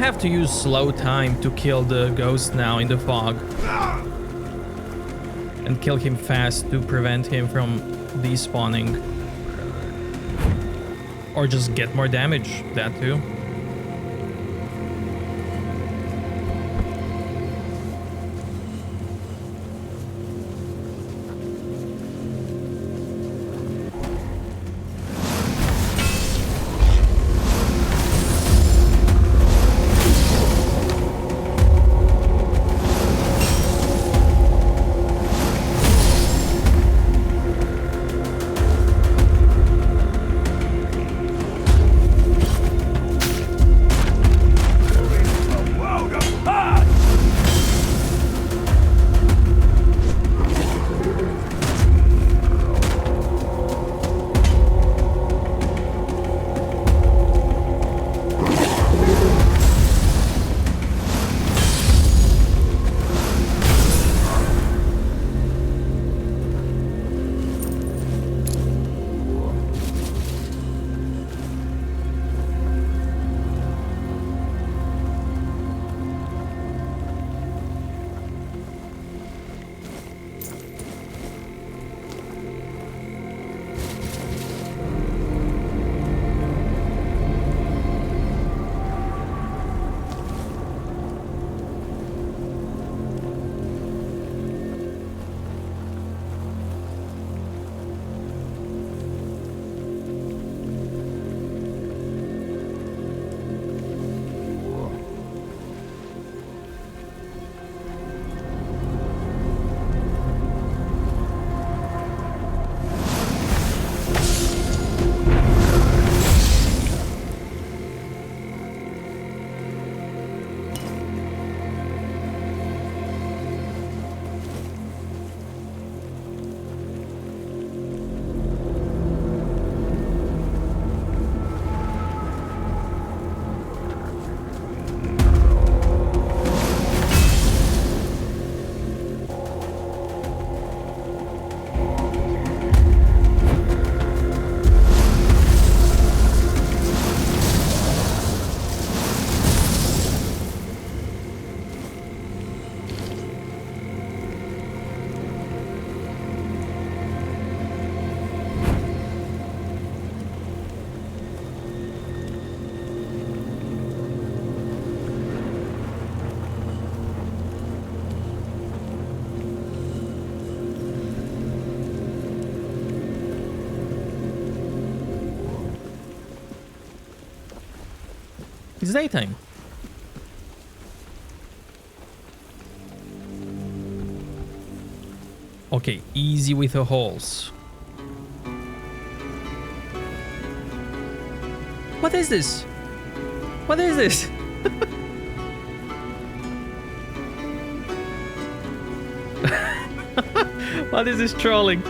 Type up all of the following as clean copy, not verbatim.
have to use slow time to kill the ghost now in the fog. And kill him fast to prevent him from despawning. Or just get more damage, that too. It's daytime. Okay, easy with the holes. What is this? What is this? What is this trolling?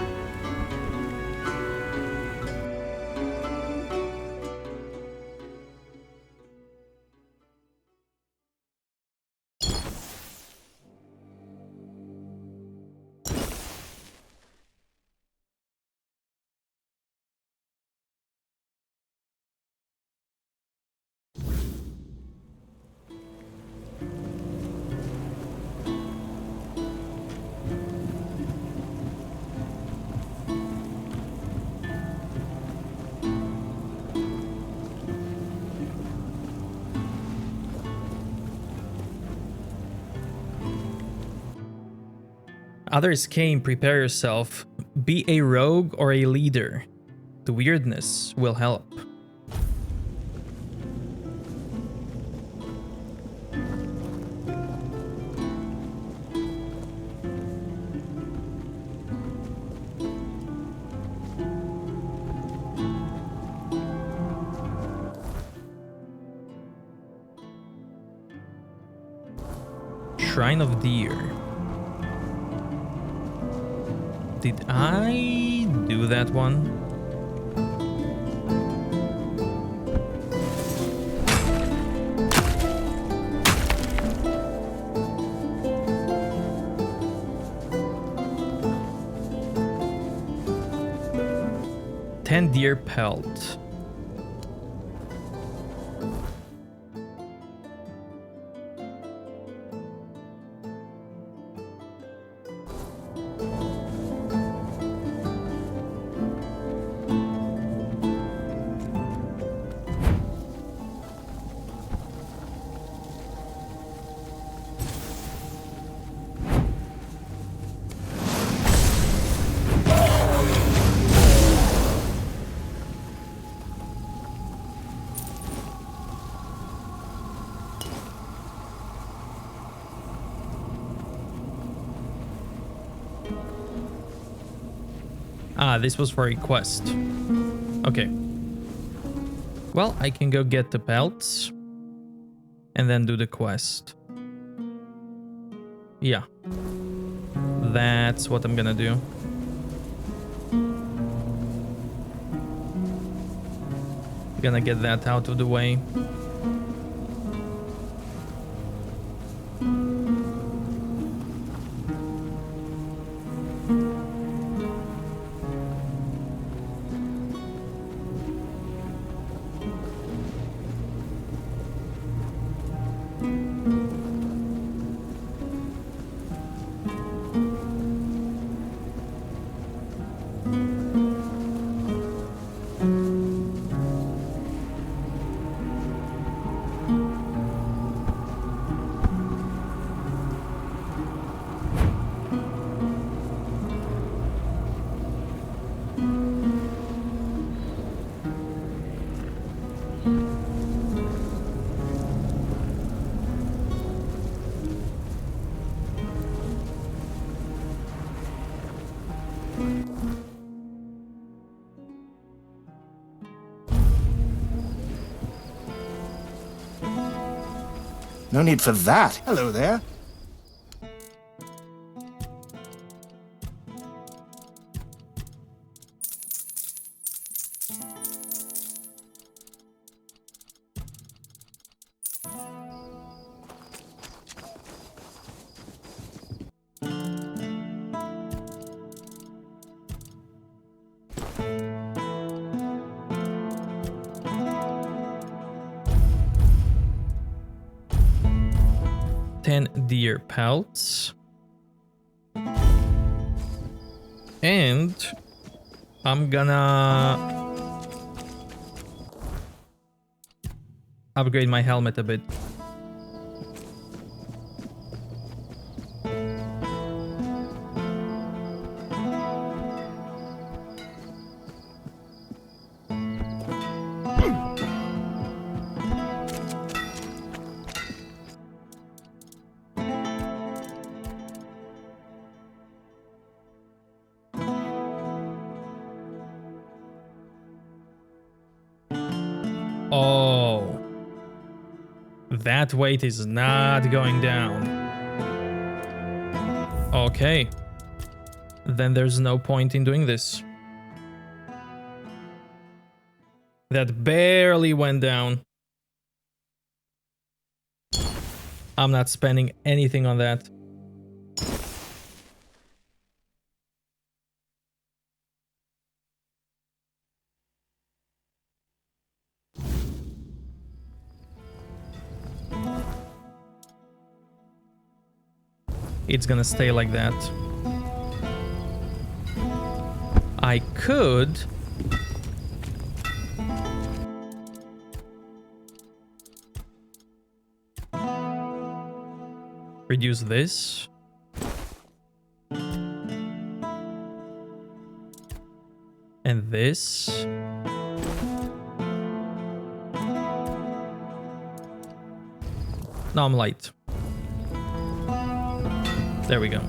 Others came, prepare yourself. Be a rogue or a leader. The weirdness will help. Shrine of Deer. Did I do that one? Ten deer pelt. Ah, this was for a quest. Okay. Well, I can go get the pelts and then do the quest. Yeah. That's what I'm gonna do. Gonna get that out of the way. No need for that. Hello there. Deer pelts. And I'm gonna upgrade my helmet a bit. Oh, that weight is not going down. Okay, then there's no point in doing this. That barely went down. I'm not spending anything on that. It's gonna stay like that. I could reduce this. And this. Now I'm light. There we go.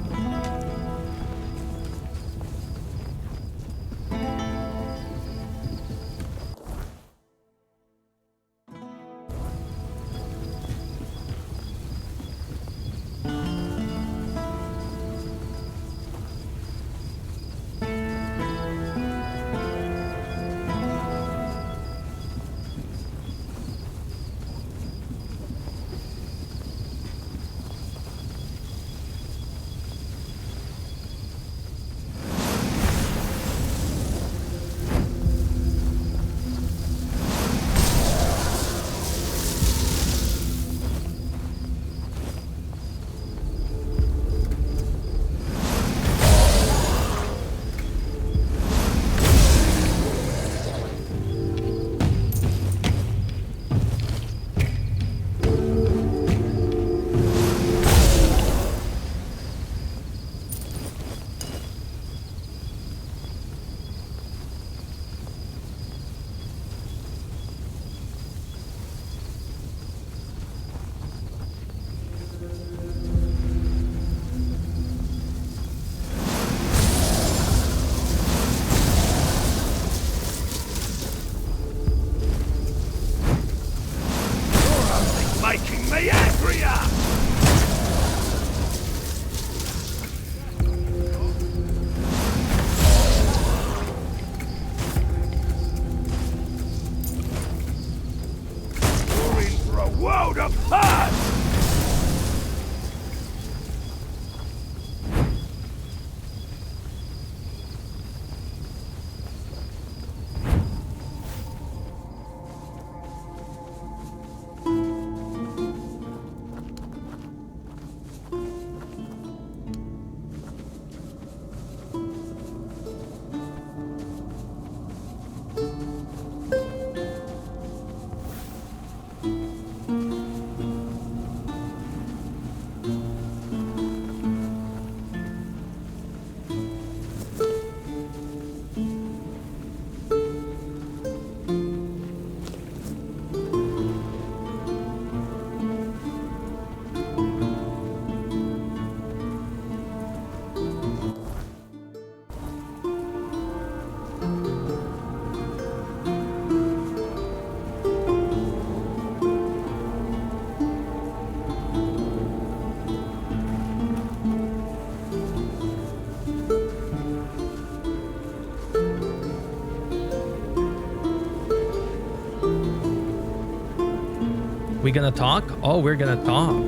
We gonna talk? Oh, we're gonna talk.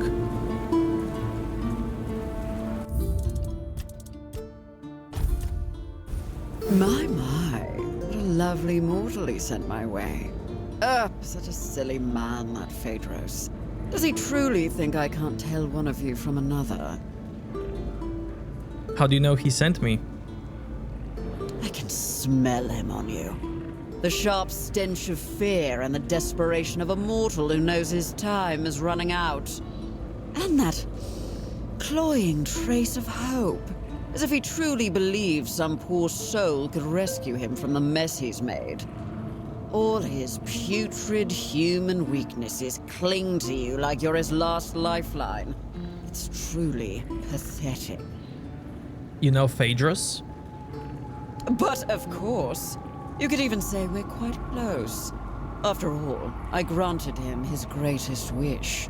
My, what a lovely mortal he sent my way. Such a silly man, that Phaedros. Does he truly think I can't tell one of you from another? How do you know he sent me? I can smell him on you. The sharp stench of fear and the desperation of a mortal who knows his time is running out. And that cloying trace of hope, as if he truly believed some poor soul could rescue him from the mess he's made. All his putrid human weaknesses cling to you like you're his last lifeline. It's truly pathetic. You know Phaedros? But of course, you could even say we're quite close. After all, I granted him his greatest wish.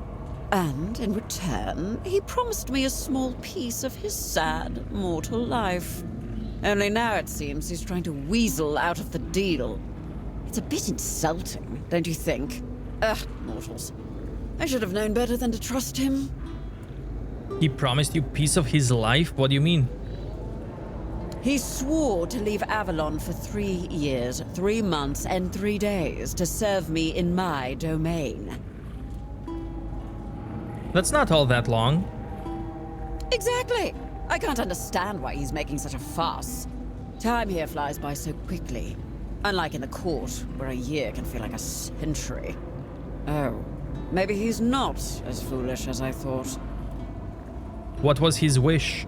And in return, he promised me a small piece of his sad, mortal life. Only now it seems he's trying to weasel out of the deal. It's a bit insulting, don't you think? Mortals. I should have known better than to trust him. He promised you piece of his life? What do you mean? He swore to leave Avalon for 3 years, 3 months, and 3 days to serve me in my domain. That's not all that long. Exactly! I can't understand why he's making such a fuss. Time here flies by so quickly. Unlike in the court, where a year can feel like a century. Oh, maybe he's not as foolish as I thought. What was his wish?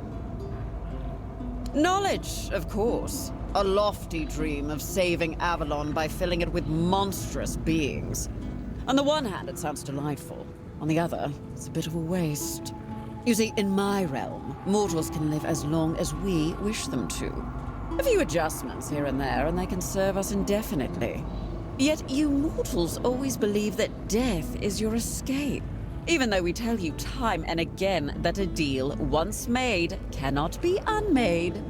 Knowledge, of course. A lofty dream of saving Avalon by filling it with monstrous beings. On the one hand, it sounds delightful. On the other, it's a bit of a waste. You see, in my realm, mortals can live as long as we wish them to. A few adjustments here and there, and they can serve us indefinitely. Yet you mortals always believe that death is your escape. Even though we tell you time and again that a deal once made cannot be unmade.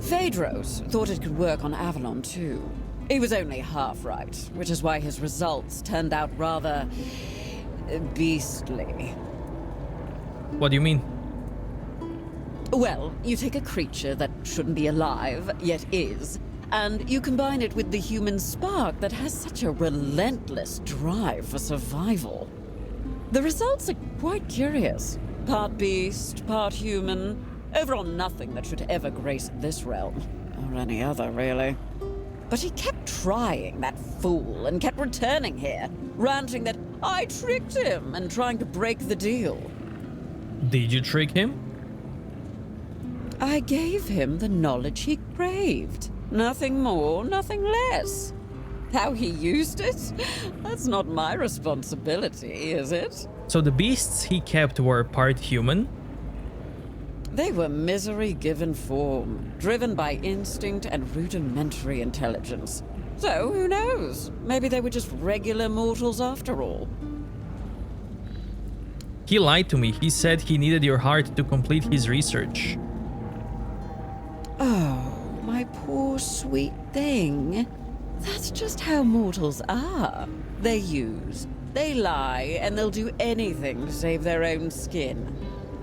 Phaedros thought it could work on Avalon too. He was only half right, which is why his results turned out rather beastly. What do you mean? Well, you take a creature that shouldn't be alive, yet is, and you combine it with the human spark that has such a relentless drive for survival. The results are quite curious. Part beast, part human. Overall nothing that should ever grace this realm. Or any other, really. But he kept trying, that fool, and kept returning here, ranting that I tricked him and trying to break the deal. Did you trick him? I gave him the knowledge he craved. Nothing more, nothing less. How he used it? That's not my responsibility, is it? So the beasts he kept were part human? They were misery given form, driven by instinct and rudimentary intelligence. So, who knows? Maybe they were just regular mortals after all. He lied to me. He said he needed your heart to complete his research. Oh, my poor sweet thing. That's just how mortals are. They use, they lie, and they'll do anything to save their own skin.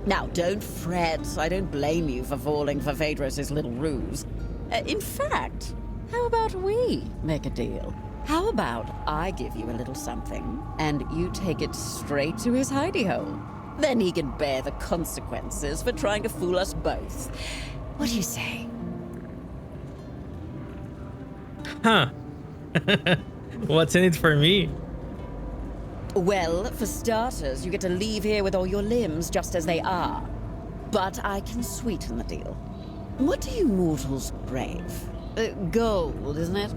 Now, don't fret. I don't blame you for falling for Phaedros' little ruse. In fact, how about we make a deal? How about I give you a little something, and you take it straight to his hidey hole? Then he can bear the consequences for trying to fool us both. What do you say? Huh. What's in it for me? Well, for starters, you get to leave here with all your limbs just as they are. But I can sweeten the deal. What do you mortals crave? Gold, isn't it?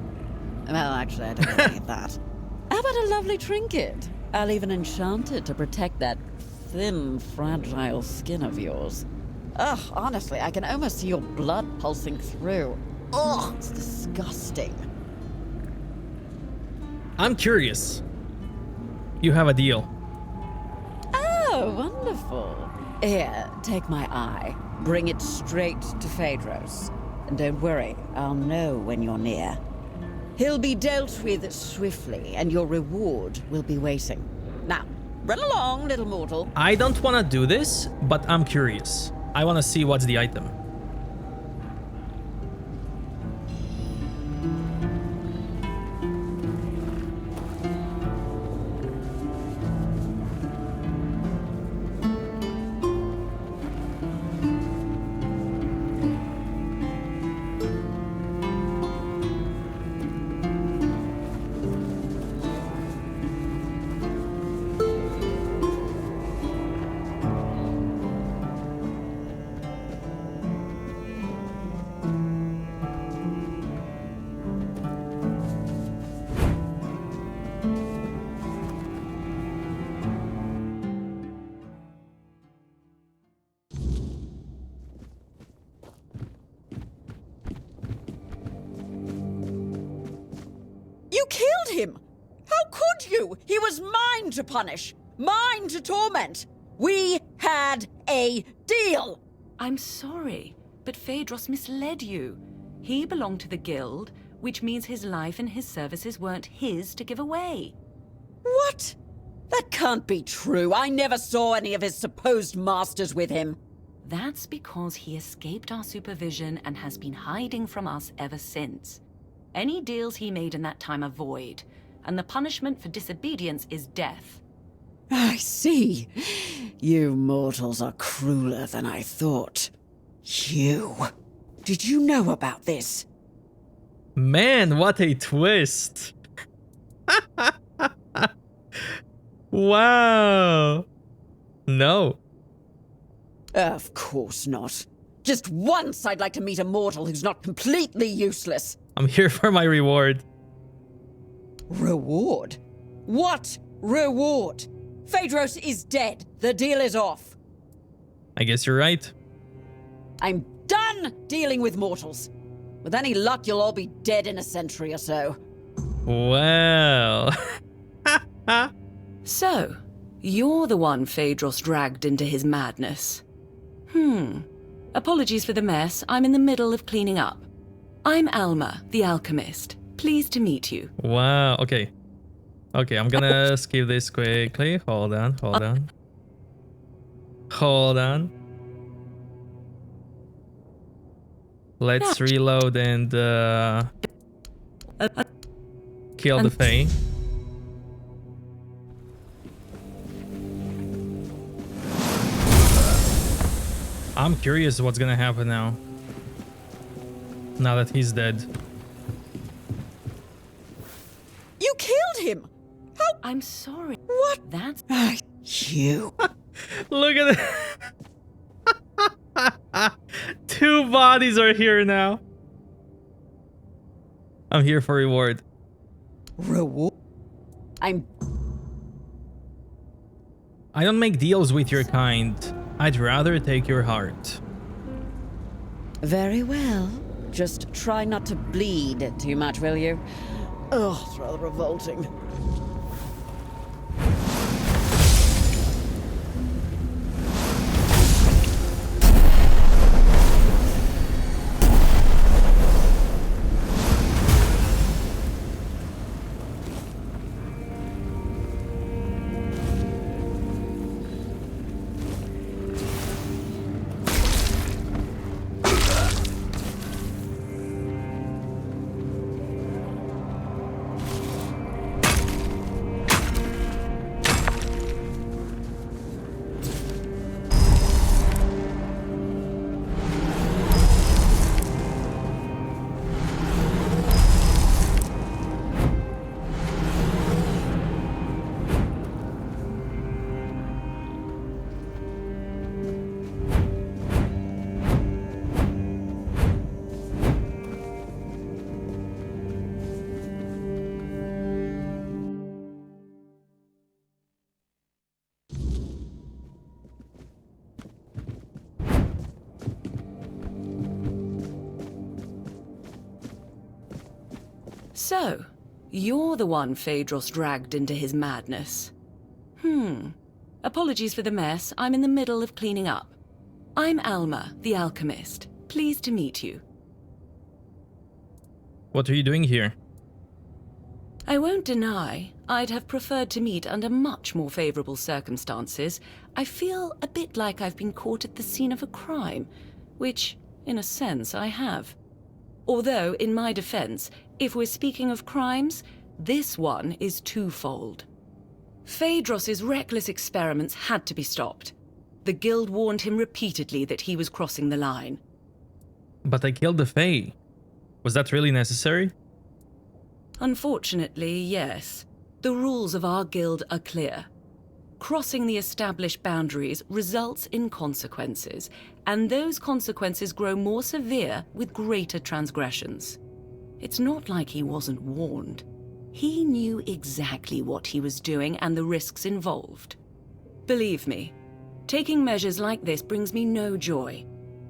Well, actually, I don't need that. How about a lovely trinket? I'll even enchant it to protect that thin, fragile skin of yours. Ugh, honestly, I can almost see your blood pulsing through. Ugh, it's disgusting. I'm curious. You have a deal. Oh, wonderful. Here, take my eye. Bring it straight to Phaedros. And don't worry, I'll know when you're near. He'll be dealt with swiftly, and your reward will be waiting. Now, Run along, little mortal. I don't want to do this, but I'm curious. I want to see what's the item. You killed him! How could you? He was mine to punish, mine to torment. We had a deal. I'm sorry, but Phaedros misled you. He belonged to the guild, which means his life and his services weren't his to give away. What? That can't be true. I never saw any of his supposed masters with him. That's because he escaped our supervision and has been hiding from us ever since. Any deals he made in that time are void, and the punishment for disobedience is death. I see. You mortals are crueler than I thought. You. Did you know about this? Man, what a twist. Wow. No. Of course not. Just once I'd like to meet a mortal who's not completely useless. I'm here for my reward. Reward? What reward? Phaedros is dead. The deal is off. I guess you're right. I'm done dealing with mortals. With any luck, you'll all be dead in a century or so. Well. So, you're the one Phaedros dragged into his madness. Apologies for the mess. I'm in the middle of cleaning up. I'm Alma, the alchemist. Pleased to meet you. Wow. Okay. Okay, I'm gonna skip this quickly. Hold on. Let's reload and kill the Fae. I'm curious what's gonna happen now. Now that he's dead. You killed him! How? I'm sorry. What? That's... You. Look at it. 2 bodies are here now. I'm here for reward. Reward? I don't make deals with your kind. I'd rather take your heart. Very well. Just try not to bleed too much, will you? Oh, it's rather revolting. So, you're the one Phaedros dragged into his madness. Apologies for the mess. I'm in the middle of cleaning up. I'm Alma, the alchemist. Pleased to meet you. What are you doing here? I won't deny I'd have preferred to meet under much more favorable circumstances. I feel a bit like I've been caught at the scene of a crime, which, in a sense, I have. Although, in my defense, if we're speaking of crimes, this one is twofold. Phaedros's reckless experiments had to be stopped. The Guild warned him repeatedly that he was crossing the line. But I killed the Fae. Was that really necessary? Unfortunately, yes. The rules of our guild are clear. Crossing the established boundaries results in consequences, and those consequences grow more severe with greater transgressions. It's not like he wasn't warned. He knew exactly what he was doing and the risks involved. Believe me, taking measures like this brings me no joy.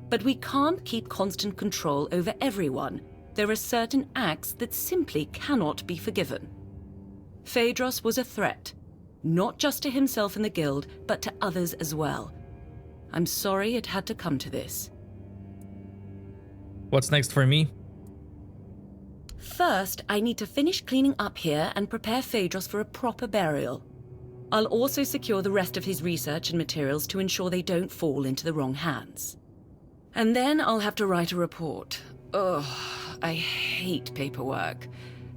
But we can't keep constant control over everyone. There are certain acts that simply cannot be forgiven. Phaedros was a threat, not just to himself and the Guild, but to others as well. I'm sorry it had to come to this. What's next for me? First, I need to finish cleaning up here and prepare Phaedros for a proper burial. I'll also secure the rest of his research and materials to ensure they don't fall into the wrong hands. And then I'll have to write a report. Ugh, I hate paperwork.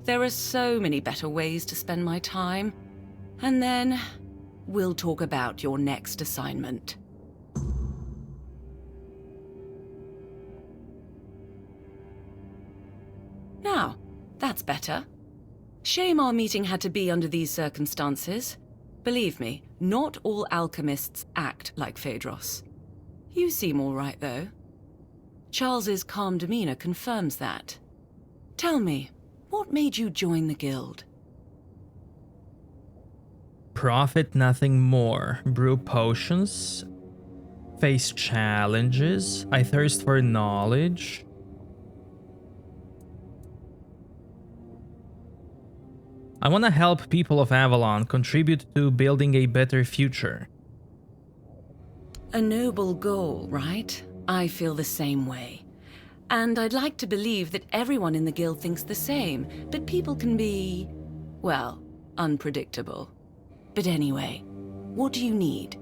There are so many better ways to spend my time. And then we'll talk about your next assignment. Now, that's better. Shame our meeting had to be under these circumstances. Believe me, not all alchemists act like Phaedros. You seem all right, though. Charles's calm demeanor confirms that. Tell me, what made you join the Guild? Profit nothing more. Brew potions. Face challenges. I thirst for knowledge. I want to help people of Avalon contribute to building a better future. A noble goal, right? I feel the same way. And I'd like to believe that everyone in the Guild thinks the same, but people can be, well, unpredictable. But anyway, what do you need?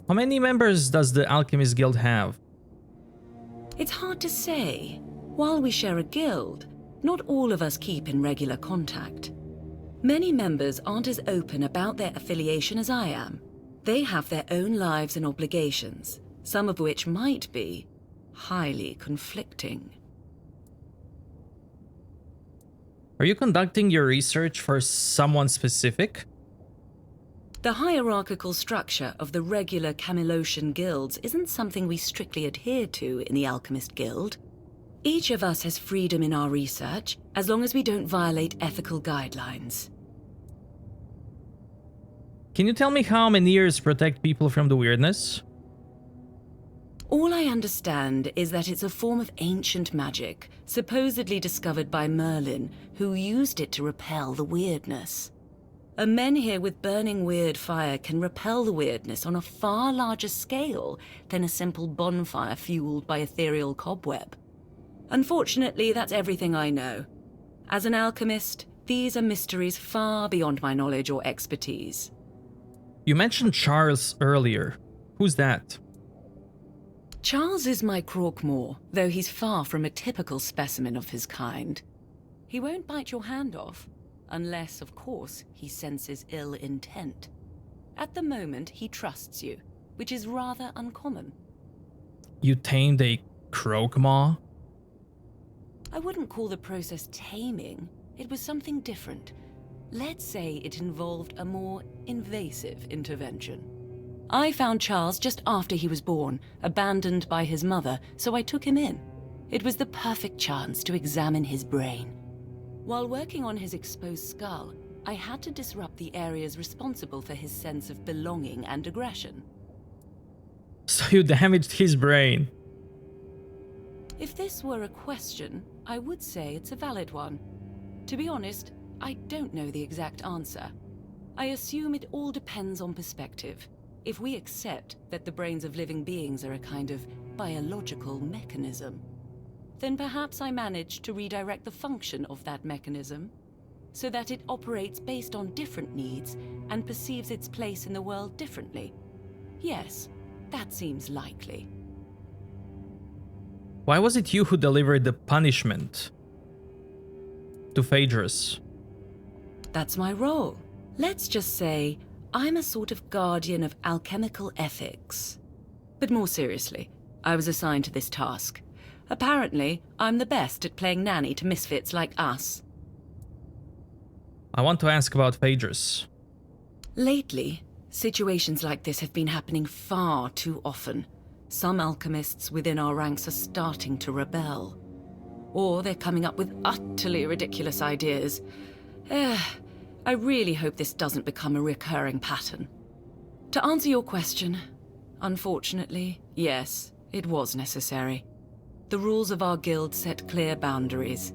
How many members does the Alchemist Guild have? It's hard to say. While we share a guild, not all of us keep in regular contact. Many members aren't as open about their affiliation as I am. They have their own lives and obligations, some of which might be highly conflicting. Are you conducting your research for someone specific? The hierarchical structure of the regular Camelosian guilds isn't something we strictly adhere to in the Alchemist Guild. Each of us has freedom in our research, as long as we don't violate ethical guidelines. Can you tell me how Menhirs protect people from the weirdness? All I understand is that it's a form of ancient magic, supposedly discovered by Merlin, who used it to repel the weirdness. A menhir with burning weird fire can repel the weirdness on a far larger scale than a simple bonfire fueled by ethereal cobweb. Unfortunately, that's everything I know. As an alchemist, these are mysteries far beyond my knowledge or expertise. You mentioned Charles earlier. Who's that? Charles is my Croakmore, though he's far from a typical specimen of his kind. He won't bite your hand off, unless, of course, he senses ill intent. At the moment, he trusts you, which is rather uncommon. You tamed a Croakmaw? I wouldn't call the process taming. It was something different. Let's say it involved a more invasive intervention. I found Charles just after he was born, abandoned by his mother, so I took him in. It was the perfect chance to examine his brain. While working on his exposed skull, I had to disrupt the areas responsible for his sense of belonging and aggression. So you damaged his brain. If this were a question, I would say it's a valid one. To be honest, I don't know the exact answer. I assume it all depends on perspective. If we accept that the brains of living beings are a kind of biological mechanism. then perhaps I managed to redirect the function of that mechanism so that it operates based on different needs and perceives its place in the world differently. Yes, that seems likely. Why was it you who delivered the punishment to Phaedrus? That's my role. Let's just say I'm a sort of guardian of alchemical ethics. But more seriously, I was assigned to this task. Apparently, I'm the best at playing nanny to misfits like us. I want to ask about Phaedrus. Lately, situations like this have been happening far too often. Some alchemists within our ranks are starting to rebel. Or they're coming up with utterly ridiculous ideas. I really hope this doesn't become a recurring pattern. To answer your question, unfortunately, yes, it was necessary. The rules of our guild set clear boundaries.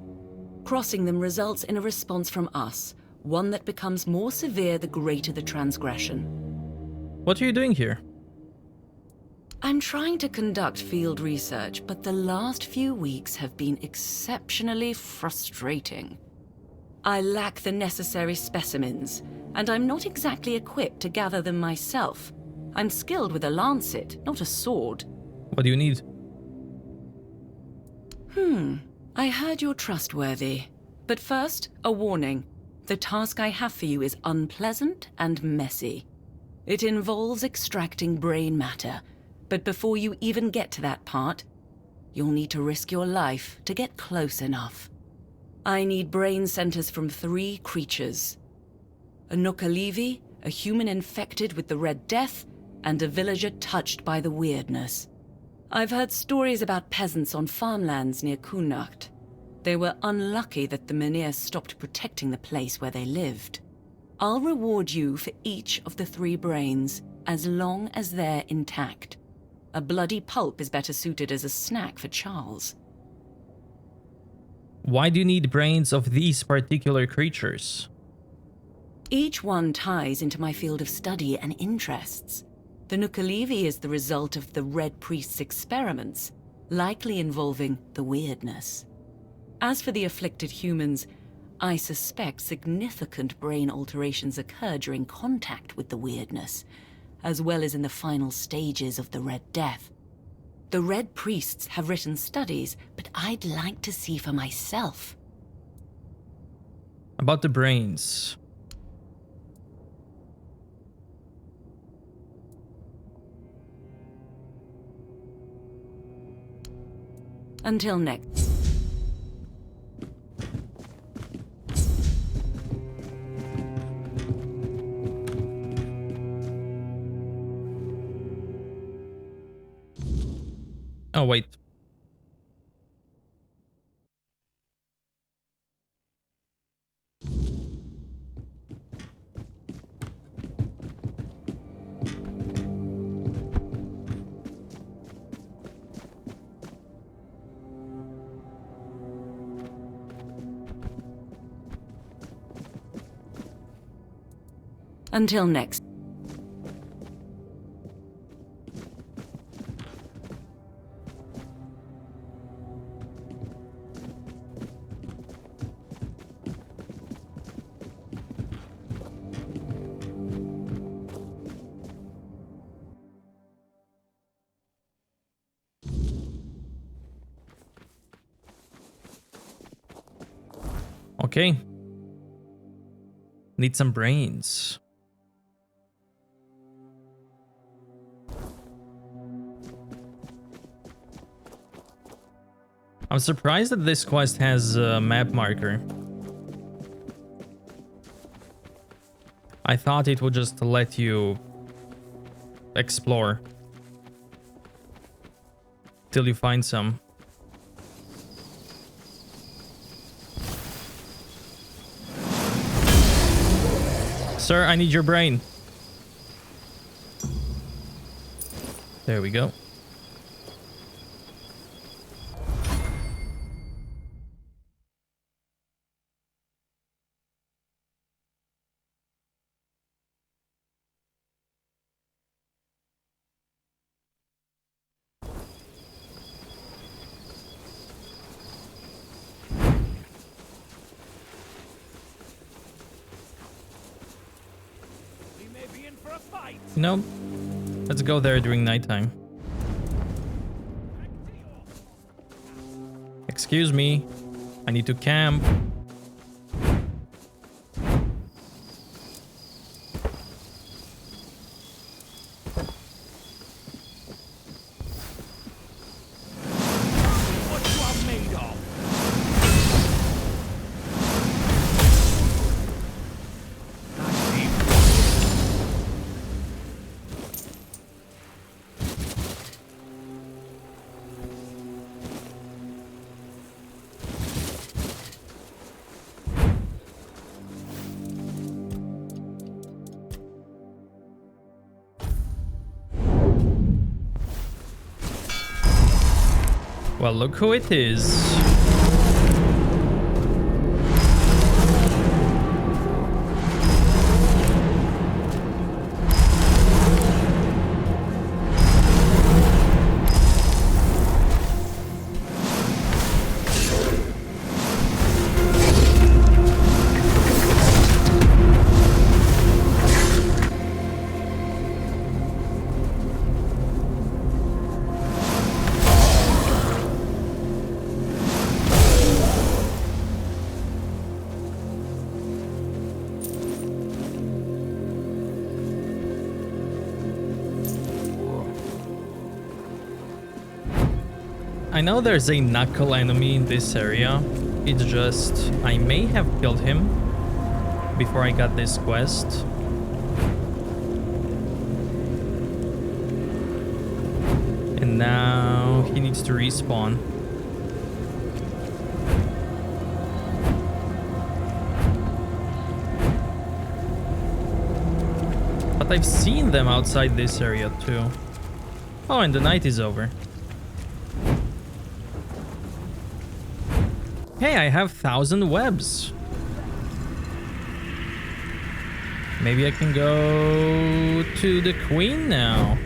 Crossing them results in a response from us, one that becomes more severe the greater the transgression. What are you doing here? I'm trying to conduct field research, but the last few weeks have been exceptionally frustrating. I lack the necessary specimens, and I'm not exactly equipped to gather them myself. I'm skilled with a lancet, not a sword. What do you need? I heard you're trustworthy. But first, a warning. The task I have for you is unpleasant and messy. It involves extracting brain matter, but before you even get to that part, you'll need to risk your life to get close enough. I need brain centers from 3 creatures. A Nookalivi, a human infected with the Red Death, and a villager touched by the weirdness. I've heard stories about peasants on farmlands near Kunacht. They were unlucky that the Menhir stopped protecting the place where they lived. I'll reward you for each of the 3 brains, as long as they're intact. A bloody pulp is better suited as a snack for Charles. Why do you need brains of these particular creatures? Each one ties into my field of study and interests. The Nookalivi is the result of the Red Priest's experiments, likely involving the weirdness. As for the afflicted humans, I suspect significant brain alterations occur during contact with the weirdness, as well as in the final stages of the Red Death. The Red Priests have written studies, but I'd like to see for myself. About the brains. Until next. Oh, wait. Until next. Okay. Need some brains. I'm surprised that this quest has a map marker. I thought it would just let you explore till you find some. Sir, I need your brain. There we go. No, let's go there during nighttime. Excuse me, I need to camp. Well, look who it is. I know there's a knuckle enemy in this area. It's just I may have killed him before I got this quest. And now he needs to respawn. But I've seen them outside this area too. Oh, and the night is over. Hey, I have 1,000 webs. Maybe I can go to the queen now.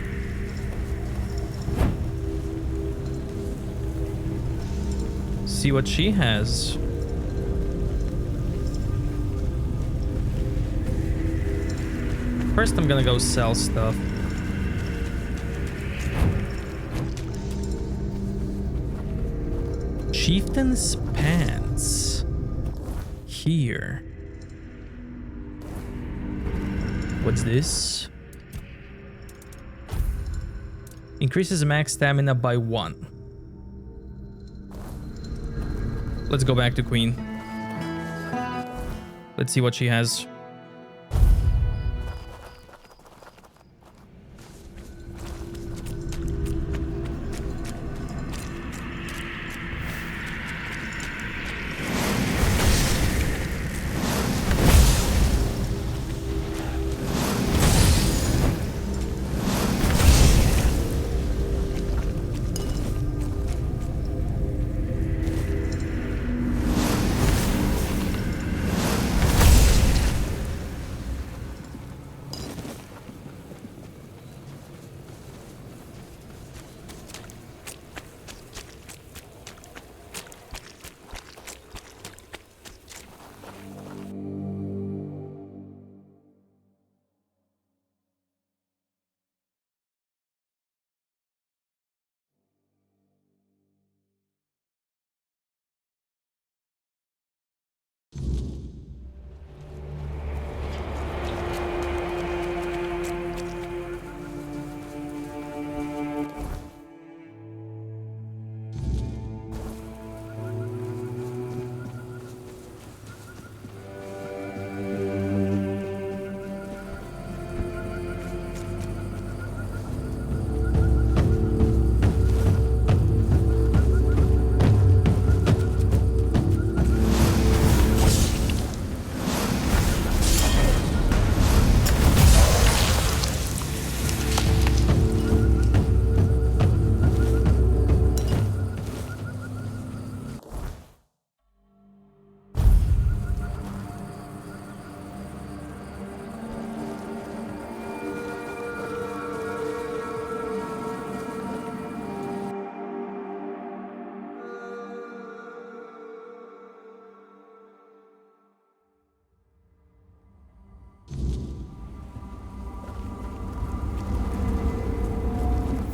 See what she has. First, I'm gonna go sell stuff. Chieftain's pants. Here. What's this? Increases max stamina by 1. Let's go back to Queen. Let's see what she has.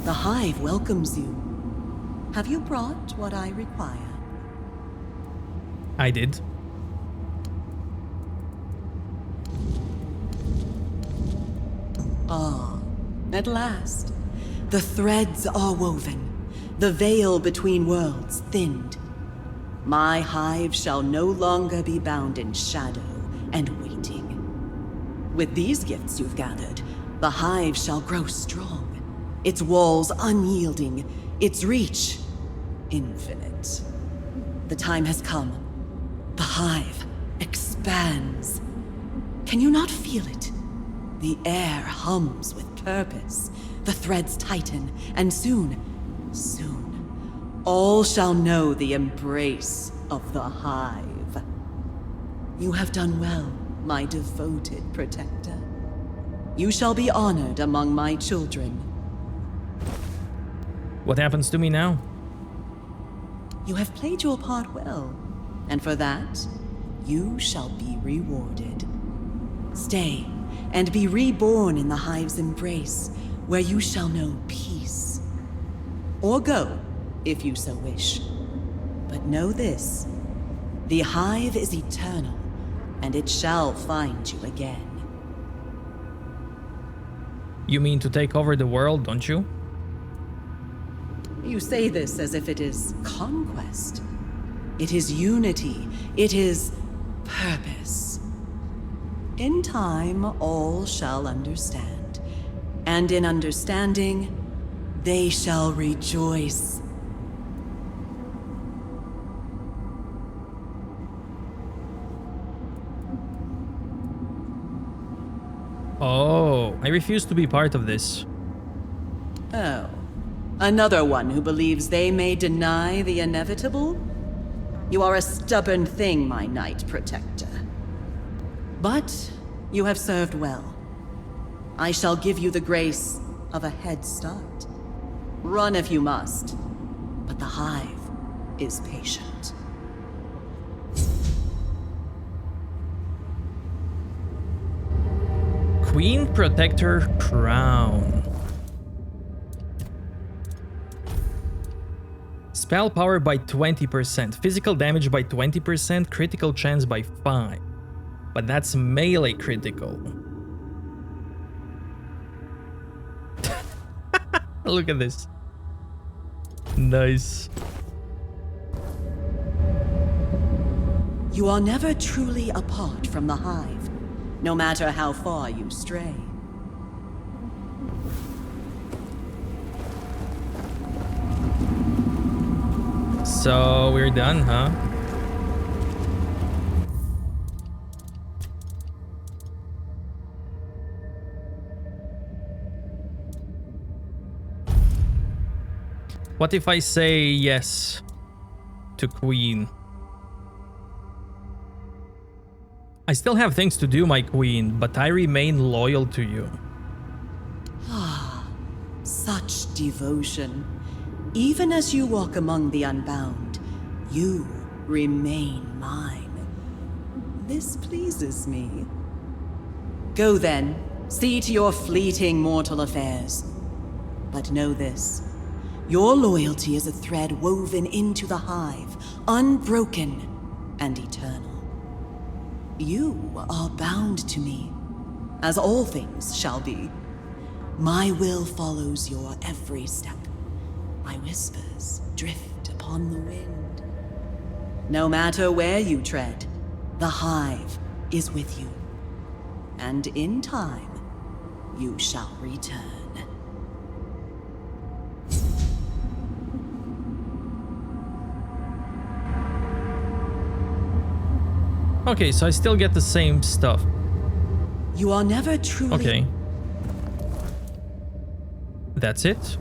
The hive welcomes you. Have you brought what I require? I did. Ah, at last. The threads are woven. The veil between worlds thinned. My hive shall no longer be bound in shadow and waiting. With these gifts you've gathered, the hive shall grow strong. Its walls unyielding, its reach infinite. The time has come. The hive expands. Can you not feel it? The air hums with purpose. The threads tighten, and soon, all shall know the embrace of the hive. You have done well, my devoted protector. You shall be honored among my children. What happens to me now? You have played your part well, and for that, you shall be rewarded. Stay, and be reborn in the hive's embrace, where you shall know peace. Or go, if you so wish. But know this, the hive is eternal, and it shall find you again. You mean to take over the world, don't you? You say this as if it is conquest. It is unity. It is purpose. In time, all shall understand. And in understanding, they shall rejoice. Oh, I refuse to be part of this. Oh, another one who believes they may deny the inevitable? You are a stubborn thing, my Knight Protector. But you have served well. I shall give you the grace of a head start. Run if you must, but the hive is patient. Queen Protector Crown. Spell power by 20%, physical damage by 20%, critical chance by 5. But that's melee critical. Look at this. Nice. You are never truly apart from the hive, no matter how far you stray. So we're done, huh? What if I say yes to Queen? I still have things to do, my Queen, but I remain loyal to you. Such devotion. Even as you walk among the unbound, you remain mine. This pleases me. Go then, see to your fleeting mortal affairs. But know this, your loyalty is a thread woven into the hive, unbroken and eternal. You are bound to me, as all things shall be. My will follows your every step. My whispers drift upon the wind. No matter where you tread, the hive is with you. And in time, you shall return. Okay, so I still get the same stuff. You are never truly... Okay. That's it?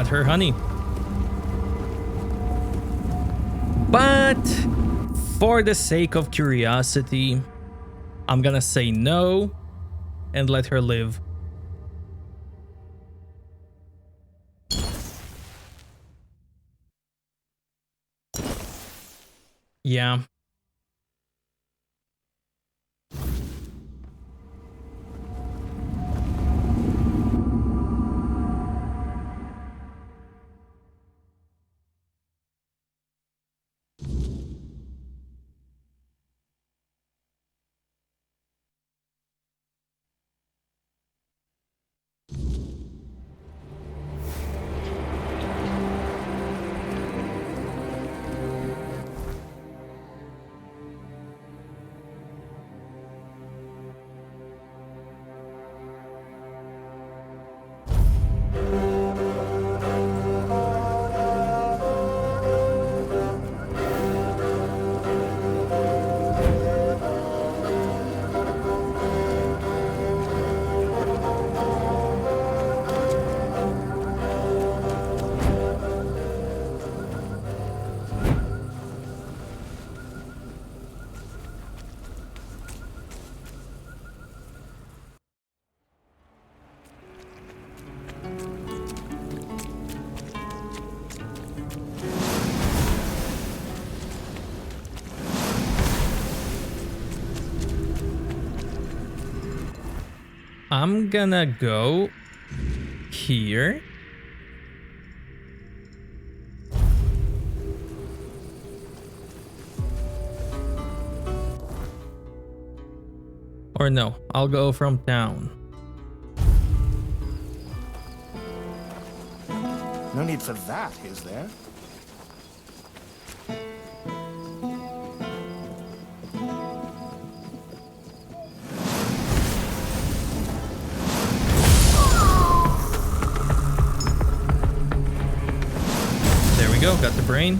got her honey. But for the sake of curiosity, I'm gonna say no and let her live. Yeah. I'm gonna go here. Or no, I'll go from town. No need for that, is there? There we go, got the brain.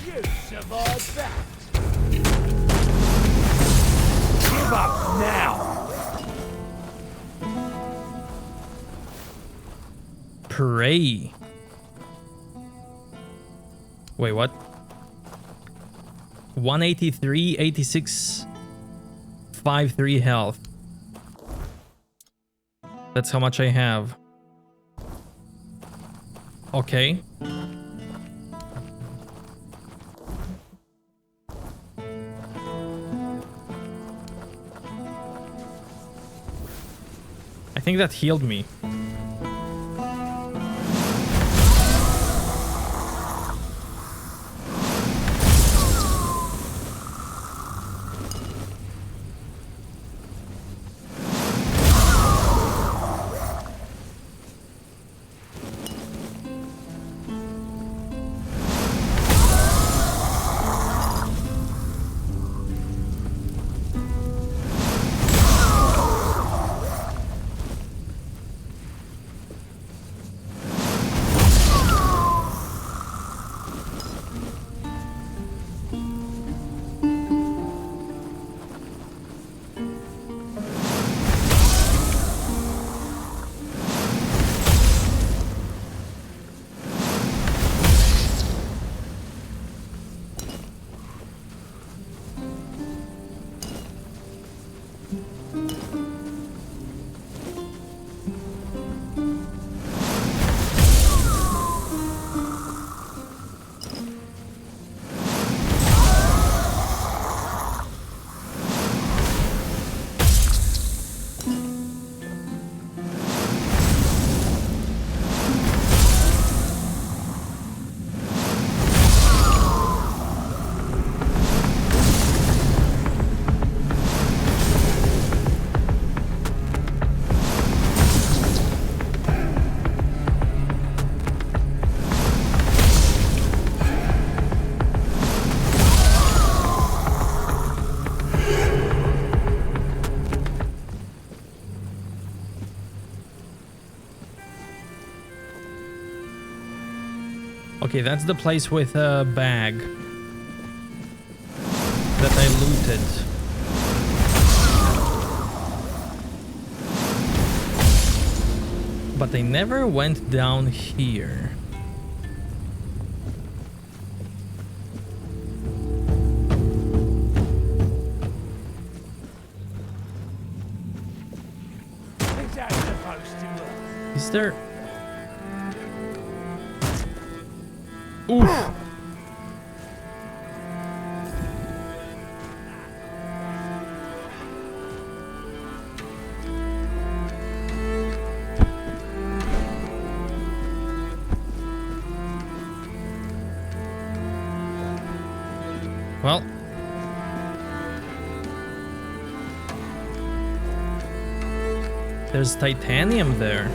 You survived that. Give up now. Pray. Wait, what? 183, 86, 53 health. That's how much I have. Okay. I think that healed me. Okay, that's the place with a bag. that I looted. But I never went down here. Is that supposed to work? Is there... Oof! Well, there's titanium there.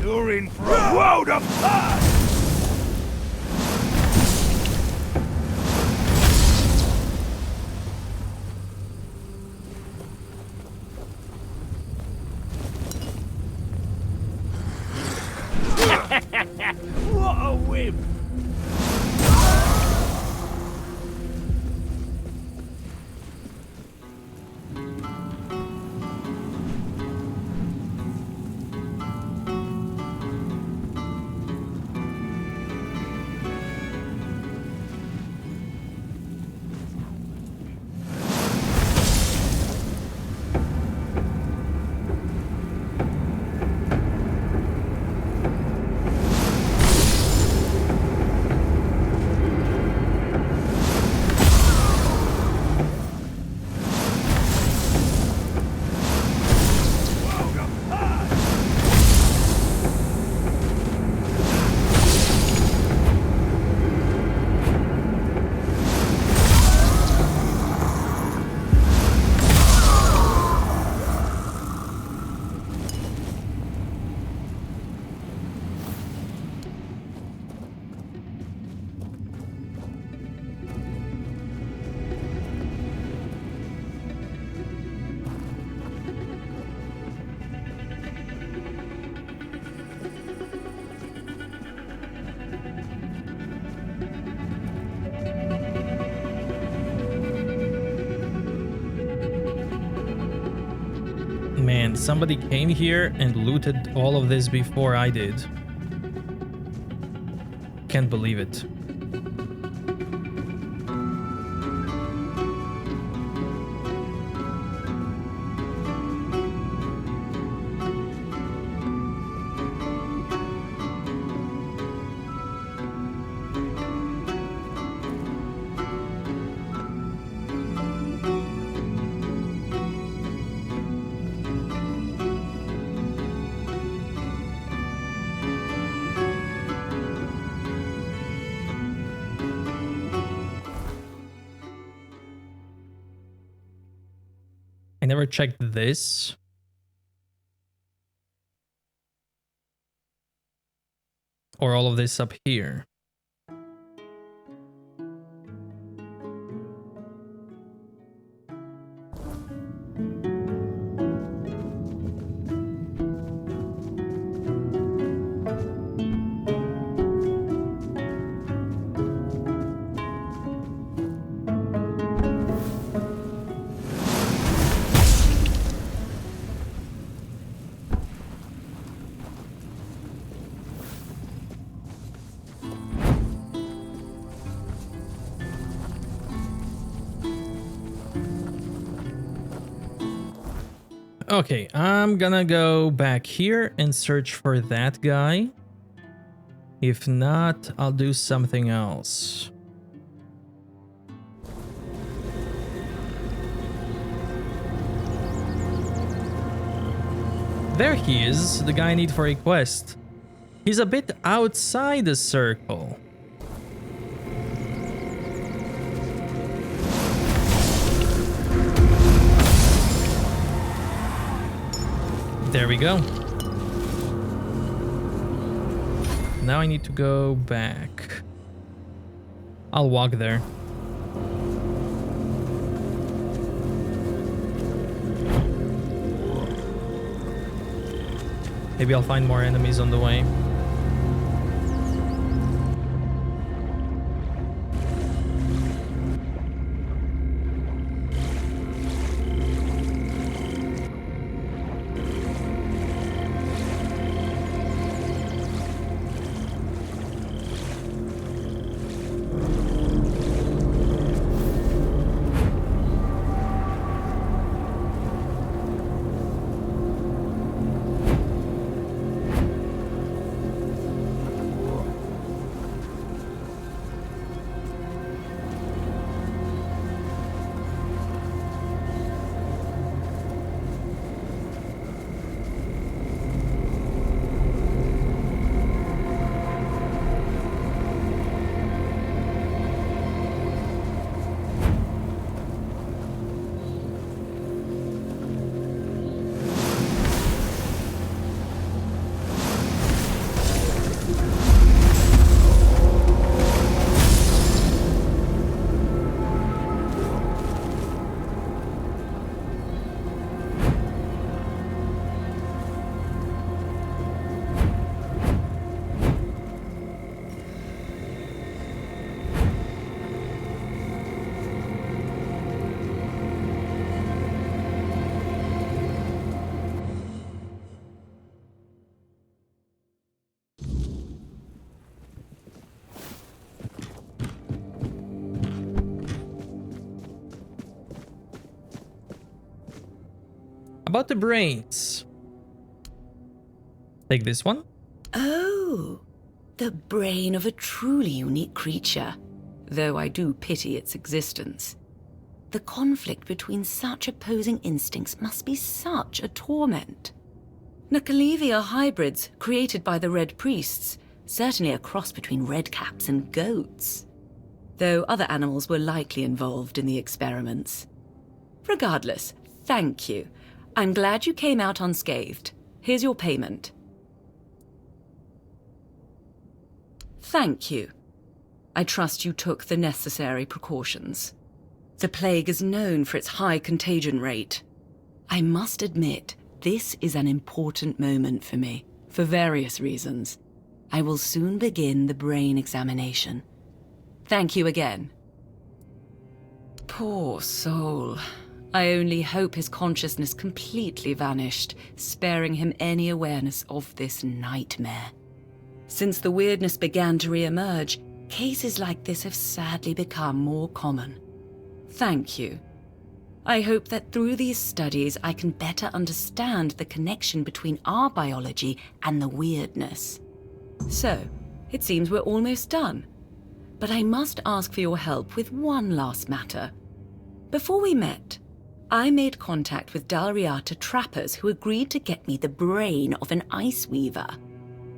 You're in for a world of hurt! What a whim! Man, somebody came here and looted all of this before I did. Can't believe it. I never checked this. Or all of this up here. Okay, I'm gonna go back here and search for that guy. If not, I'll do something else. There he is, the guy I need for a quest. He's a bit outside the circle. There we go. Now I need to go back. I'll walk there. Maybe I'll find more enemies on the way. About the brains. Take this one. Oh, the brain of a truly unique creature, though I do pity its existence. The conflict between such opposing instincts must be such a torment. Nakalevi are hybrids created by the Red Priests, certainly a cross between redcaps and goats. Though other animals were likely involved in the experiments. Regardless, thank you. I'm glad you came out unscathed. Here's your payment. Thank you. I trust you took the necessary precautions. The plague is known for its high contagion rate. I must admit, this is an important moment for me, for various reasons. I will soon begin the brain examination. Thank you again. Poor soul. I only hope his consciousness completely vanished, sparing him any awareness of this nightmare. Since the weirdness began to re-emerge, cases like this have sadly become more common. Thank you. I hope that through these studies I can better understand the connection between our biology and the weirdness. So, it seems we're almost done. But I must ask for your help with one last matter. Before we met, I made contact with Dalriata trappers who agreed to get me the brain of an ice weaver.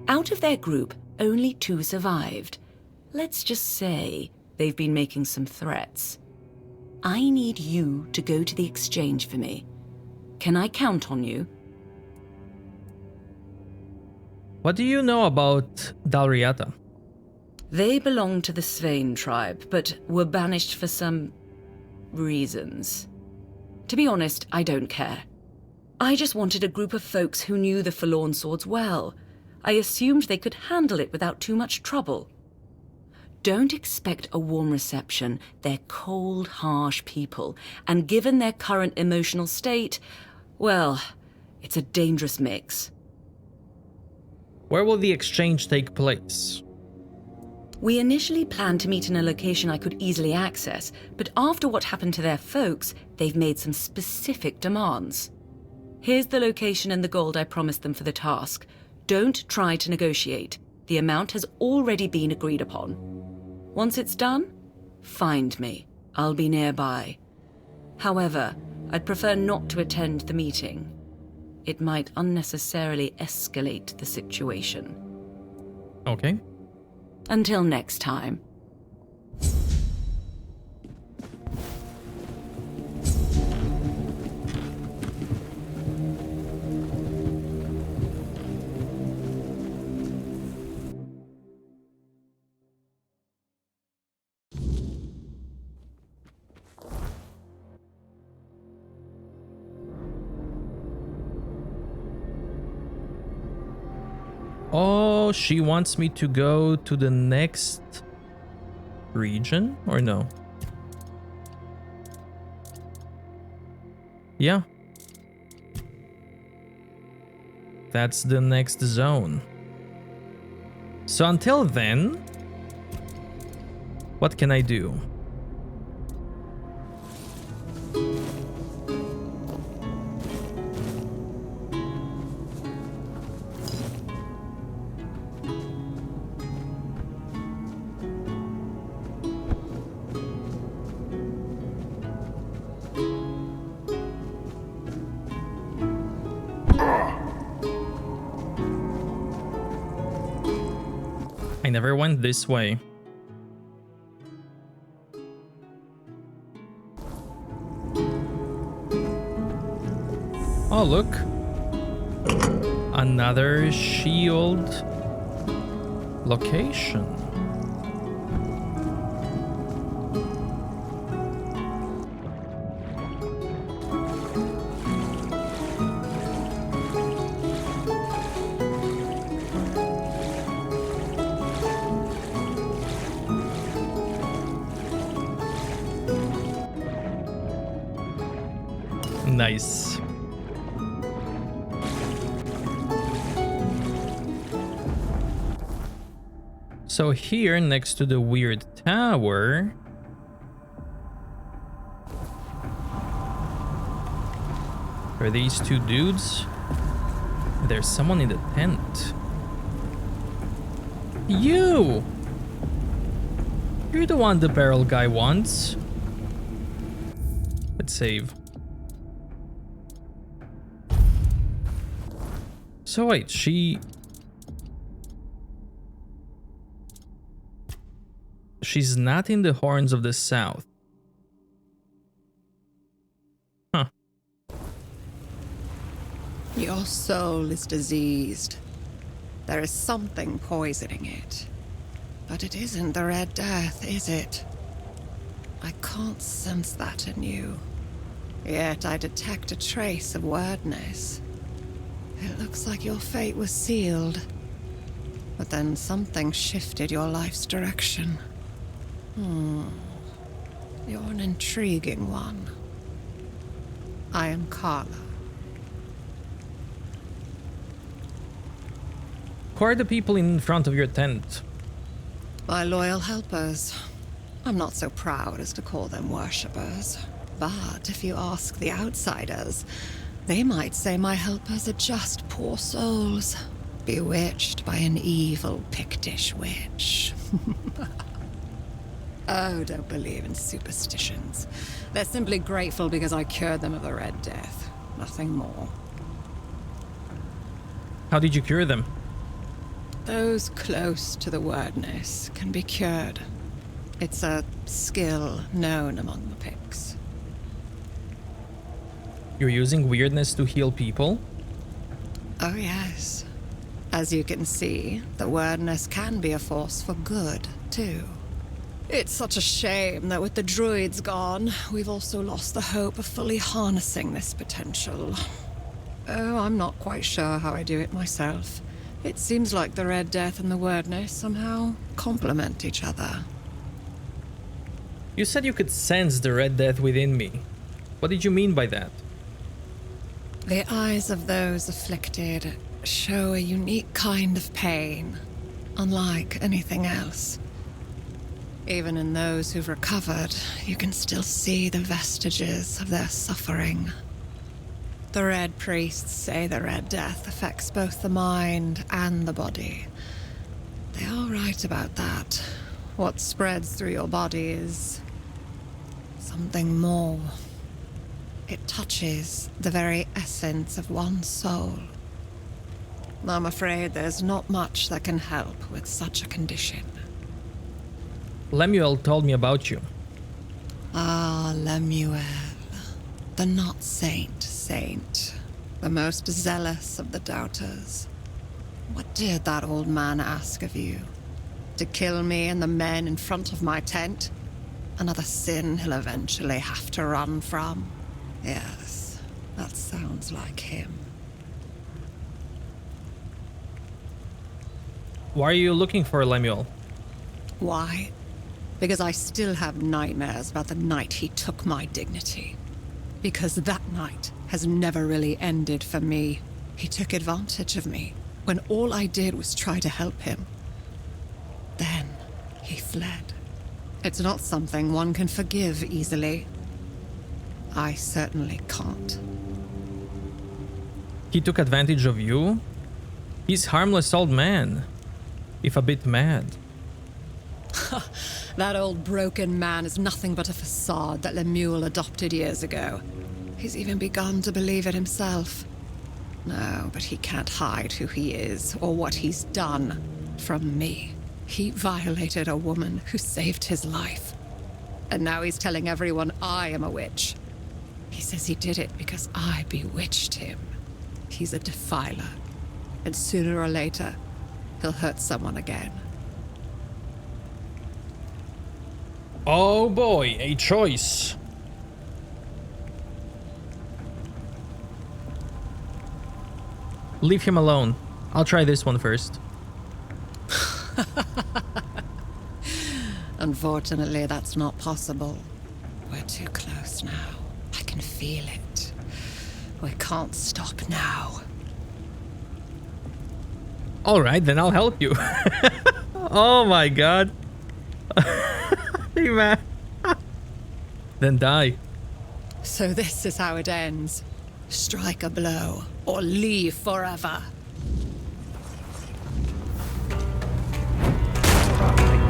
Out of their group, only 2 survived. Let's just say they've been making some threats. I need you to go to the exchange for me. Can I count on you? What do you know about Dalriata? They belong to the Svein tribe, but were banished for some reasons. To be honest, I don't care. I just wanted a group of folks who knew the Forlorn Swords well. I assumed they could handle it without too much trouble. Don't expect a warm reception. They're cold, harsh people, and given their current emotional state, well, it's a dangerous mix. Where will the exchange take place? We initially planned to meet in a location I could easily access, but after what happened to their folks, they've made some specific demands. Here's the location and the gold I promised them for the task. Don't try to negotiate. The amount has already been agreed upon. Once it's done, find me. I'll be nearby. However, I'd prefer not to attend the meeting. It might unnecessarily escalate the situation. Okay. Until next time. Oh, she wants me to go to the next region, or no? Yeah. That's the next zone. So until then, what can I do? I never went this way. Oh, look. Another shield location. Nice. So here, next to the weird tower, are these two dudes? There's someone in the tent. You! You're the one the barrel guy wants. Let's save. So wait, she's not in the Horns of the South. Huh. Your soul is diseased. There is something poisoning it. But it isn't the Red Death, is it? I can't sense that in you. Yet I detect a trace of wordness. It looks like your fate was sealed. But then something shifted your life's direction. You're an intriguing one. I am Carla. Who are the people in front of your tent? My loyal helpers. I'm not so proud as to call them worshippers. But if you ask the outsiders, they might say my helpers are just poor souls, bewitched by an evil Pictish witch. Oh, don't believe in superstitions. They're simply grateful because I cured them of the Red Death. Nothing more. How did you cure them? Those close to the wordness can be cured. It's a skill known among the Picts. You're using weirdness to heal people? Oh, yes. As you can see, the wordness can be a force for good, too. It's such a shame that with the druids gone, we've also lost the hope of fully harnessing this potential. Oh, I'm not quite sure how I do it myself. It seems like the Red Death and the wordness somehow complement each other. You said you could sense the Red Death within me. What did you mean by that? The eyes of those afflicted show a unique kind of pain, unlike anything else. Even in those who've recovered, you can still see the vestiges of their suffering. The Red Priests say the Red Death affects both the mind and the body. They are right about that. What spreads through your body is something more. It touches the very essence of one's soul. I'm afraid there's not much that can help with such a condition. Lemuel told me about you. Ah, Lemuel. The not saint. The most zealous of the doubters. What did that old man ask of you? To kill me and the men in front of my tent? Another sin he'll eventually have to run from? Yes, that sounds like him. Why are you looking for Lemuel? Why? Because I still have nightmares about the night he took my dignity. Because that night has never really ended for me. He took advantage of me when all I did was try to help him. Then he fled. It's not something one can forgive easily. I certainly can't. He took advantage of you? He's harmless old man, if a bit mad. That old broken man is nothing but a facade that Lemuel adopted years ago. He's even begun to believe it himself. No, but he can't hide who he is or what he's done from me. He violated a woman who saved his life. And now he's telling everyone I am a witch. He says he did it because I bewitched him. He's a defiler. And sooner or later, he'll hurt someone again. Oh boy, a choice. Leave him alone. I'll try this one first. Unfortunately, that's not possible. We're too close now. I can feel it. We can't stop now. Alright, then I'll help you. Oh my god. Hey man. Then die. So this is how it ends. Strike a blow, or leave forever.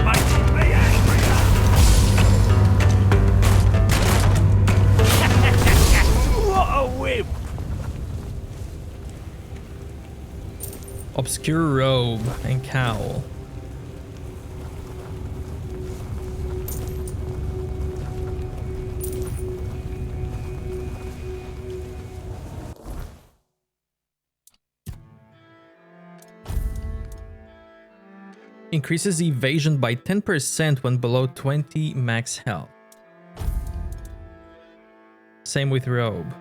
Making me angrier! What a whim! Obscure robe and cowl. Increases evasion by 10% when below 20 max health. Same with robe.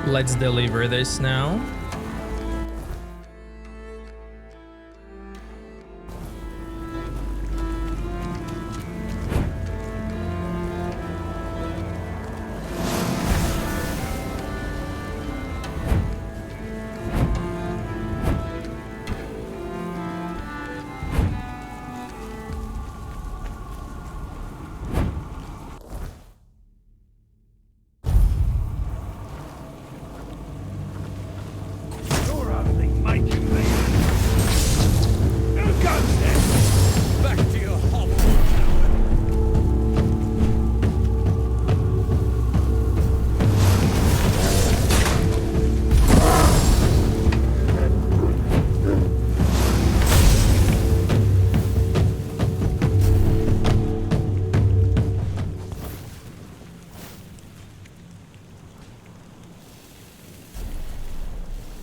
Let's deliver this now. You're only making me angry. Who goes there? Back to your hovel, coward.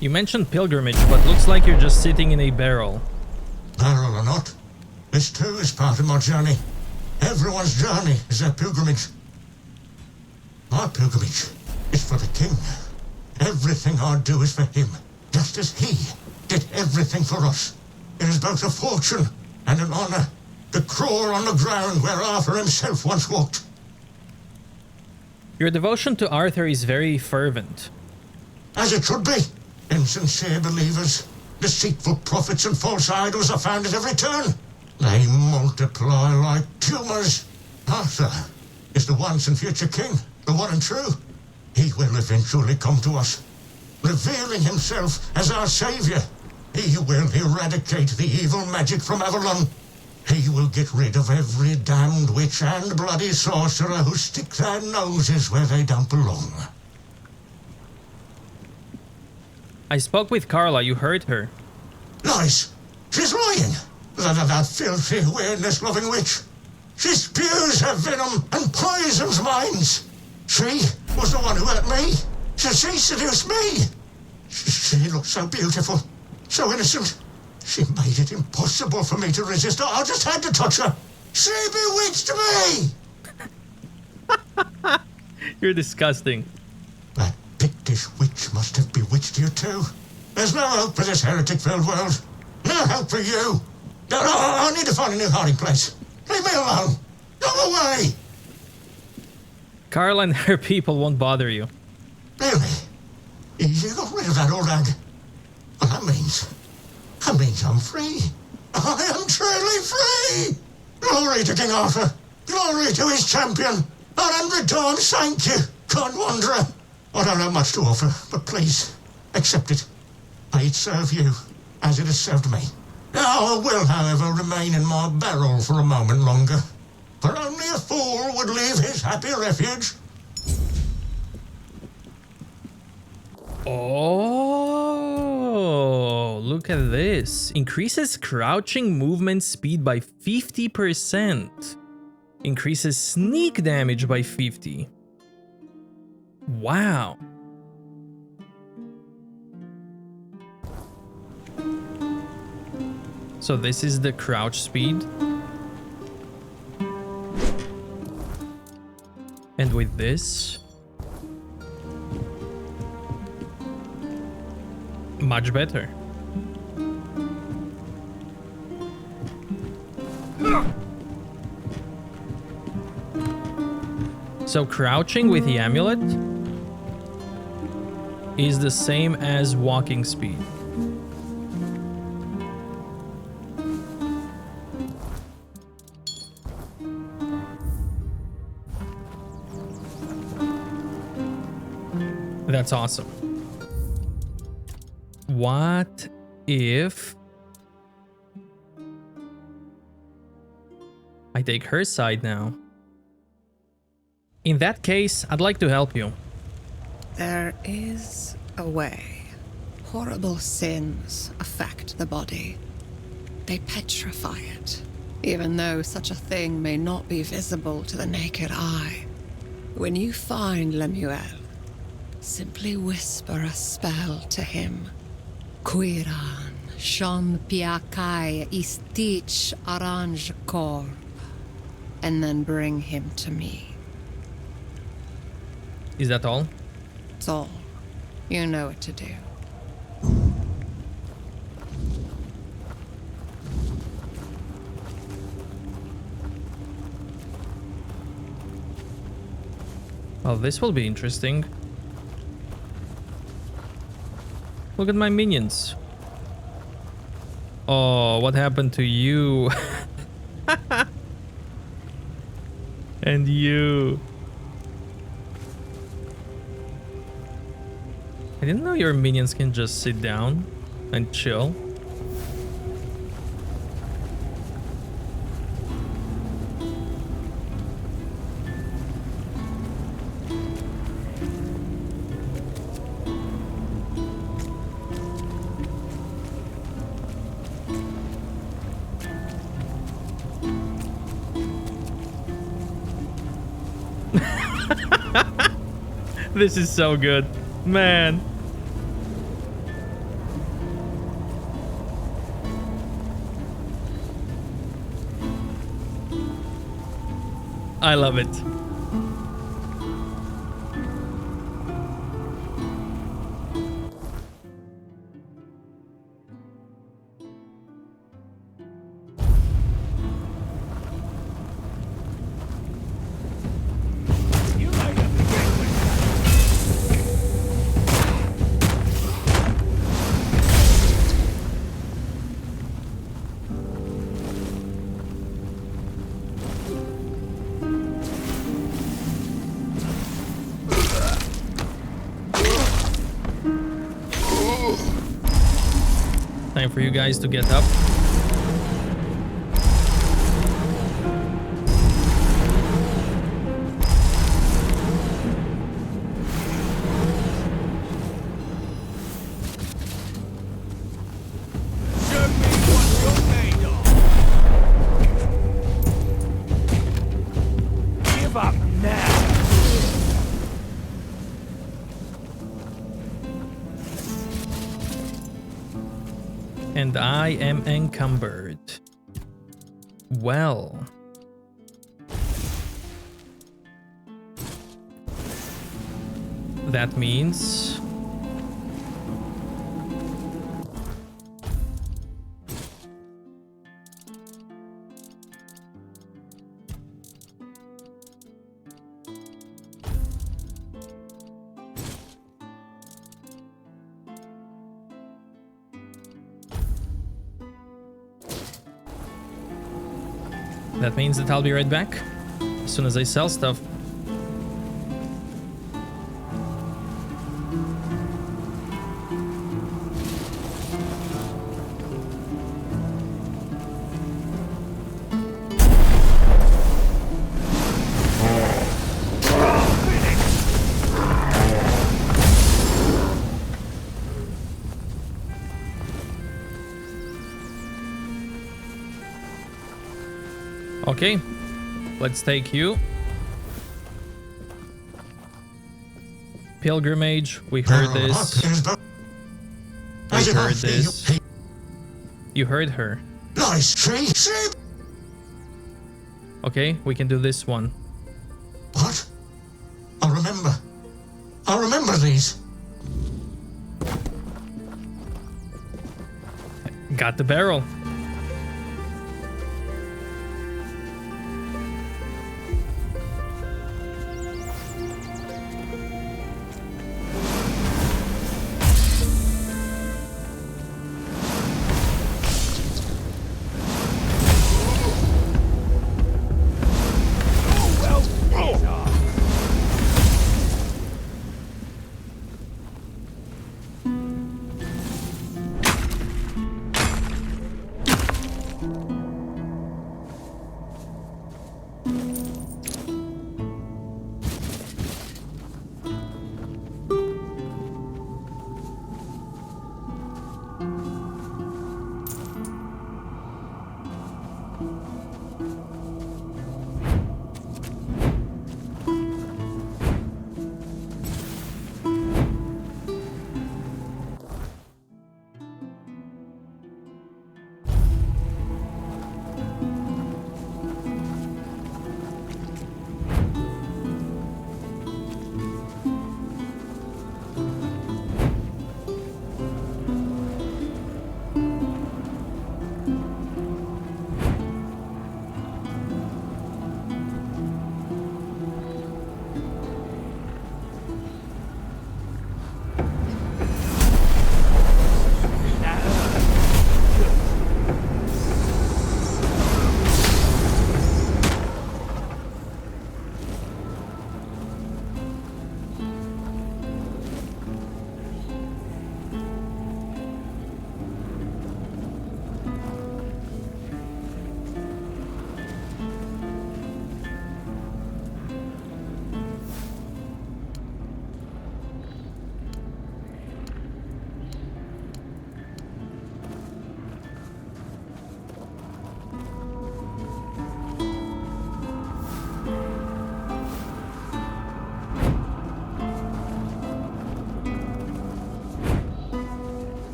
You mentioned pilgrimage, but looks like you're just sitting in a barrel. Barrel or not, this too is part of my journey. Everyone's journey is their pilgrimage. My pilgrimage is for the king. Everything I do is for him, just as he did everything for us. It is both a fortune and an honor to crawl on the ground where Arthur himself once walked. Your devotion to Arthur is very fervent. As it should be. Insincere believers, deceitful prophets and false idols are found at every turn. They multiply like tumors. Arthur is the once and future king, the one and true. He will eventually come to us, revealing himself as our savior. He will eradicate the evil magic from Avalon. He will get rid of every damned witch and bloody sorcerer who stick their noses where they don't belong. I spoke with Carla, you heard her. Lies! She's lying! That filthy, weirdness-loving witch! She spews her venom and poisons minds! She was the one who hurt me! She seduced me! She looked so beautiful, so innocent. She made it impossible for me to resist her. I just had to touch her. She bewitched me! You're disgusting. That Pictish witch must have bewitched you too. There's no hope for this heretic-filled world. No hope for you. I need to find a new hiding place. Leave me alone. Go away. Carla and her people won't bother you. Really? You got rid of that old hag? Well, that means I'm free. I am truly free! Glory to King Arthur! Glory to his champion! 100 times thank you, kind wanderer! I don't have much to offer, but please, accept it. May it serve you, as it has served me. Now I will, however, remain in my barrel for a moment longer. For only a fool would leave his happy refuge. Oh, look at this. Increases crouching movement speed by 50%. Increases sneak damage by 50. Wow. So this is the crouch speed. And with this, much better. So crouching with the amulet is the same as walking speed. That's awesome. What if I take her side now? In that case, I'd like to help you. There is a way. Horrible sins affect the body. They petrify it, even though such a thing may not be visible to the naked eye. When you find Lemuel, simply whisper a spell to him. Quiran, Shon Piakai Istich Aranj Korb, and then bring him to me. Is that all? It's all. You know what to do. Well, this will be interesting. Look at my minions. Oh, what happened to you? And you. I didn't know your minions can just sit down and chill. This is so good, man. I love it. You might have to get with Time for you guys to get up. Show me what you're made of. Give up now. And I am encumbered. Well. That means... That means that I'll be right back as soon as I sell stuff. Okay, let's take you. Pilgrimage, we heard this. We heard this. You heard her. Nice tree. Okay, we can do this one. What? I'll remember. I'll remember these. Got the barrel.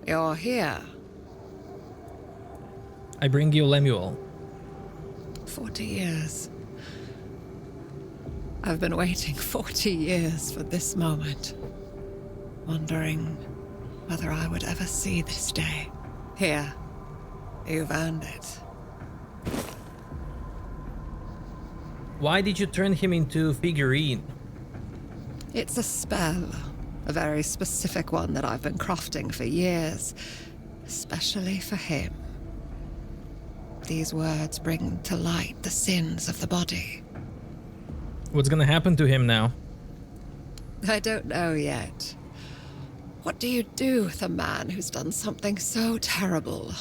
You're here. I bring you Lemuel. 40 years. I've been waiting 40 years for this moment. Wondering whether I would ever see this day. Here. You've earned it. Why did you turn him into figurine? It's a spell. A very specific one that I've been crafting for years. Especially for him. these words bring to light the sins of the body. What's gonna happen to him now? I don't know yet. What do you do with a man who's done something so terrible?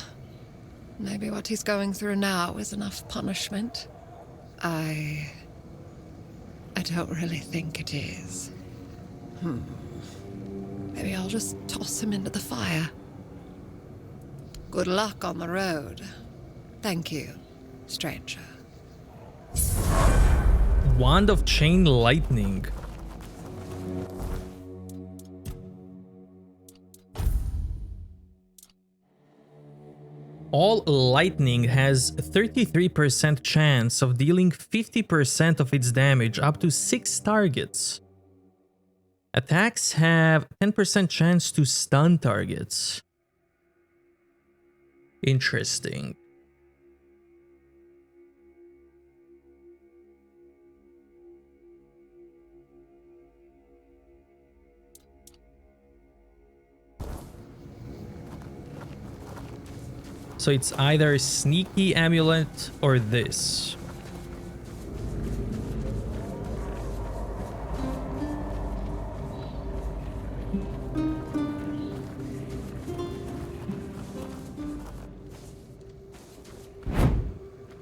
Maybe what he's going through now is enough punishment. I don't really think it is. Maybe I'll just toss him into the fire. Good luck on the road. Thank you, stranger. Wand of Chain Lightning. All lightning has a 33% chance of dealing 50% of its damage up to 6 targets. Attacks have 10% chance to stun targets. Interesting. So it's either Sneaky Amulet or this.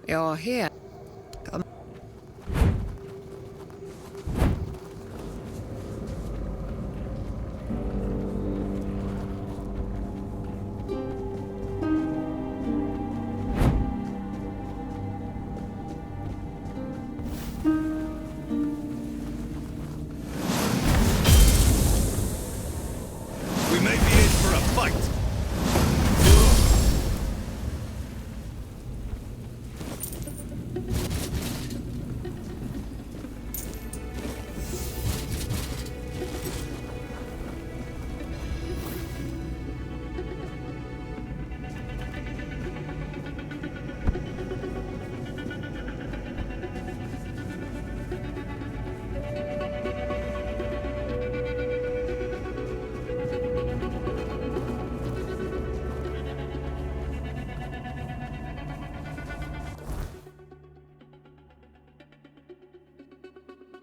You're here. Come. We may be in for a fight.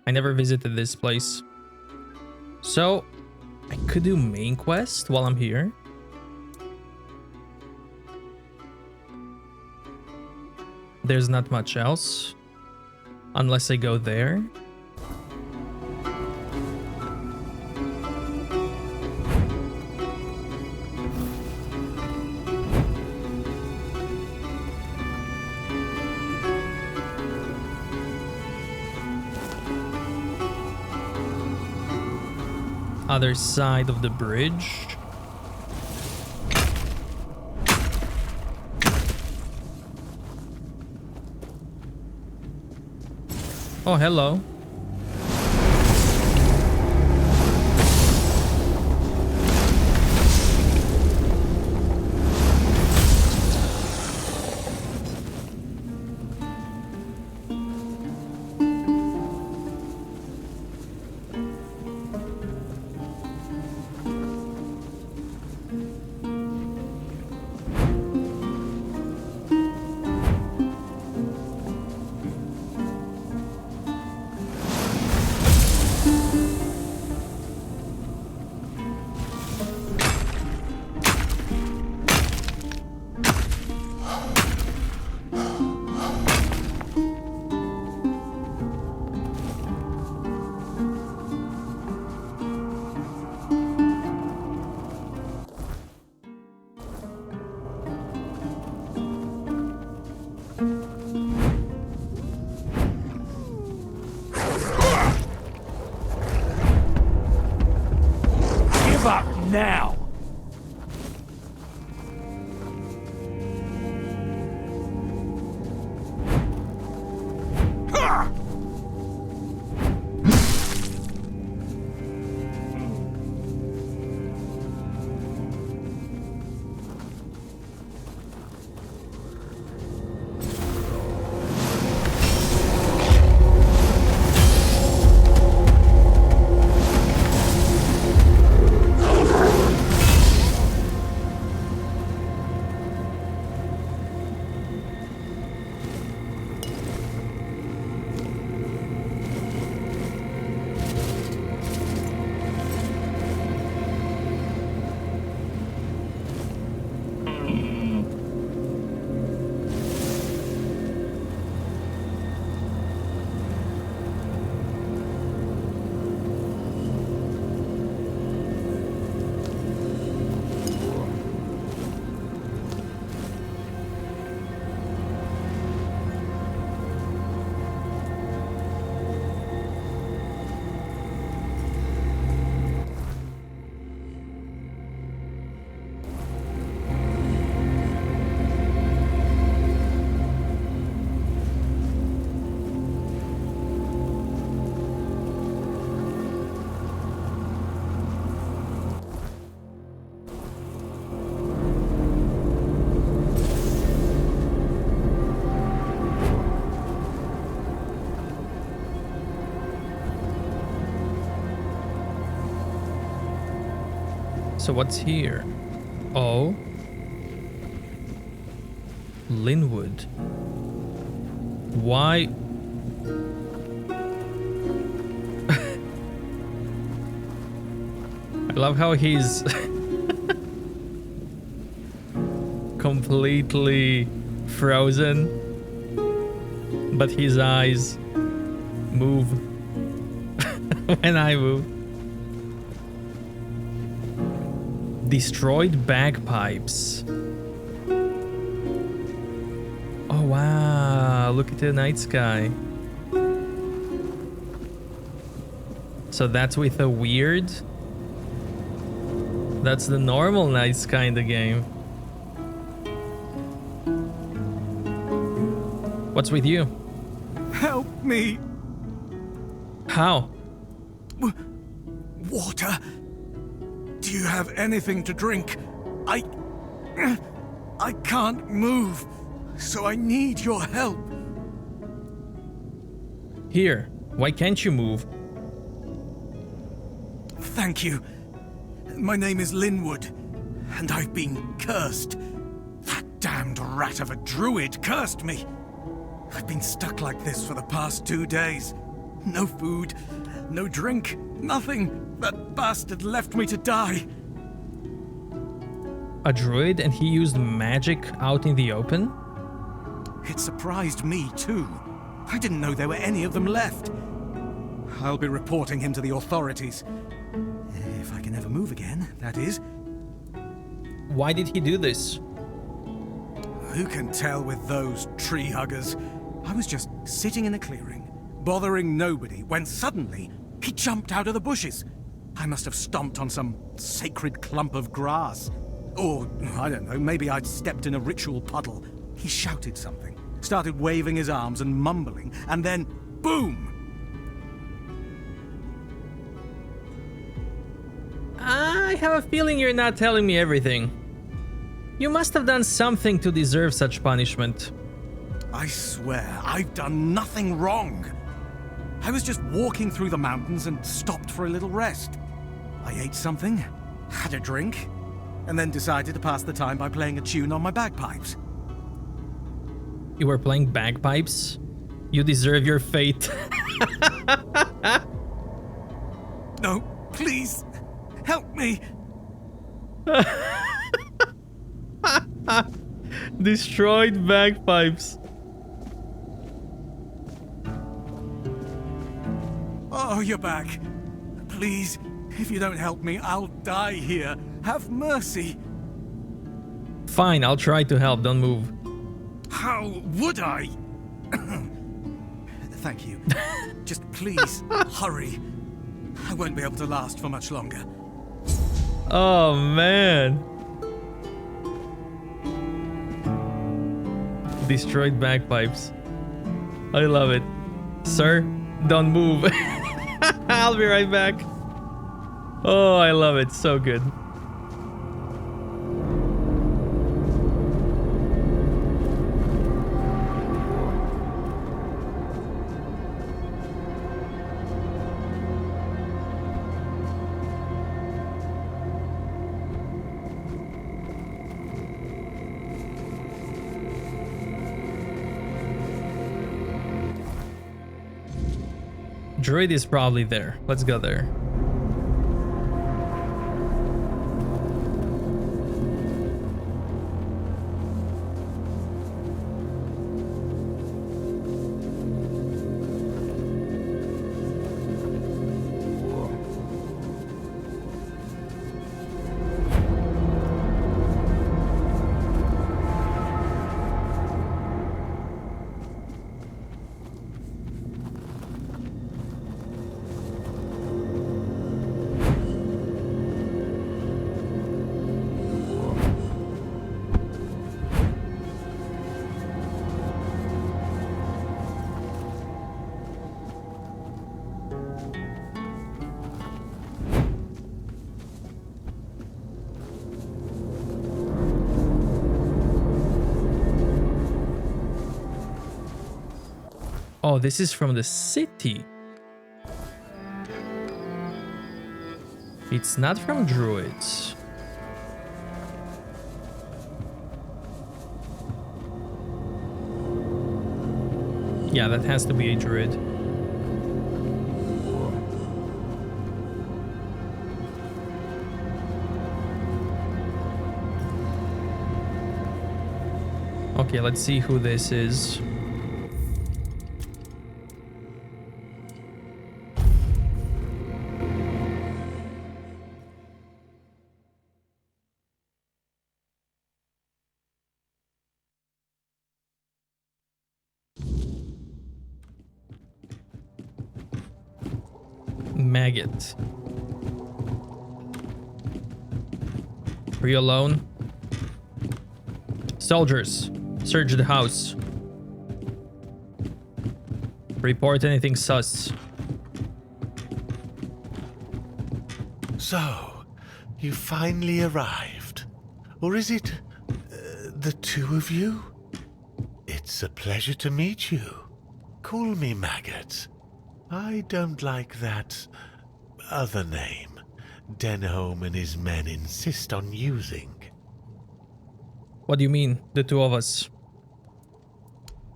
I never visited this place. So, I could do main quest while I'm here. There's not much else. Unless I go there. Other side of the bridge. Oh, hello. Give up now! So what's here? Oh. Linwood. Why? I love how he's completely frozen, but his eyes move when I move. Destroyed bagpipes. Oh wow, look at the night sky. So that's with a weird. That's the normal night sky in the game. What's with you? Help me! How? Water? Do you have anything to drink? I can't move, so I need your help. Here, why can't you move? Thank you. My name is Linwood, and I've been cursed. That damned rat of a druid cursed me. I've been stuck like this for the past 2 days. No food, no drink, nothing. That bastard left me to die. A druid and he used magic out in the open? It surprised me too. I didn't know there were any of them left. I'll be reporting him to the authorities. If I can ever move again, that is. Why did he do this? Who can tell with those tree huggers? I was just sitting in a clearing, bothering nobody, when suddenly he jumped out of the bushes. I must have stomped on some sacred clump of grass. Or, I don't know, maybe I'd stepped in a ritual puddle. He shouted something, started waving his arms and mumbling, and then, boom! I have a feeling you're not telling me everything. You must have done something to deserve such punishment. I swear, I've done nothing wrong. I was just walking through the mountains and stopped for a little rest. I ate something, had a drink, and then decided to pass the time by playing a tune on my bagpipes. You were playing bagpipes? You deserve your fate. No, please, help me. Destroyed bagpipes. Oh, you're back. Please, if you don't help me, I'll die here. Have mercy. Fine, I'll try to help. Don't move. How would I? Thank you. Just please, hurry. I won't be able to last for much longer. Oh, man. Destroyed bagpipes. I love it. Sir, don't move. I'll be right back. Oh, I love it. So good. Druid is probably there. Let's go there. Oh, this is from the city. It's not from druids. Yeah, that has to be a druid. Okay, let's see who this is. Maggot. Are you alone? Soldiers, search the house. Report anything sus. So, you finally arrived. Or is it the two of you? It's a pleasure to meet you. Call me Maggot. I don't like that other name Denholm and his men insist on using. What do you mean, the two of us?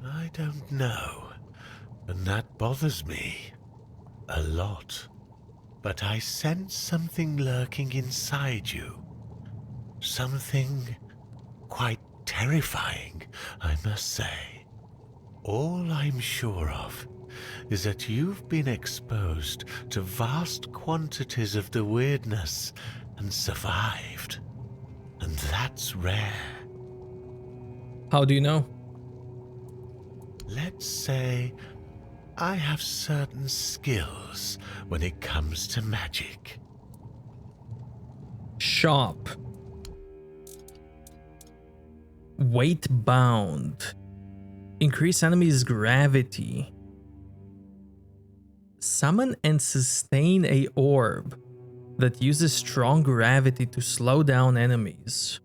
I don't know, and that bothers me a lot. But I sense something lurking inside you. Something quite terrifying, I must say. All I'm sure of is that you've been exposed to vast quantities of the weirdness and survived. And that's rare. How do you know? Let's say I have certain skills when it comes to magic. Shop. Weight bound. Increase enemies' gravity. Summon and sustain a orb that uses strong gravity to slow down enemies.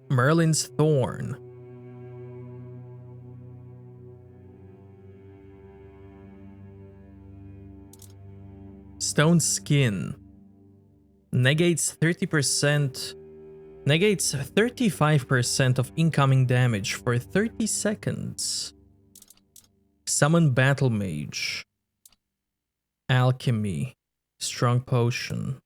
Merlin's Thorn. Stone Skin. Negates 35% of incoming damage for 30 seconds. Summon Battle Mage. Alchemy. Strong Potion.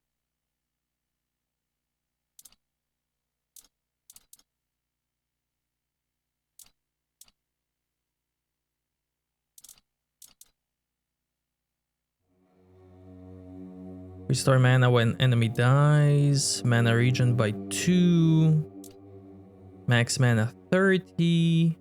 Restore mana when enemy dies. Mana regen by 2. Max mana 30.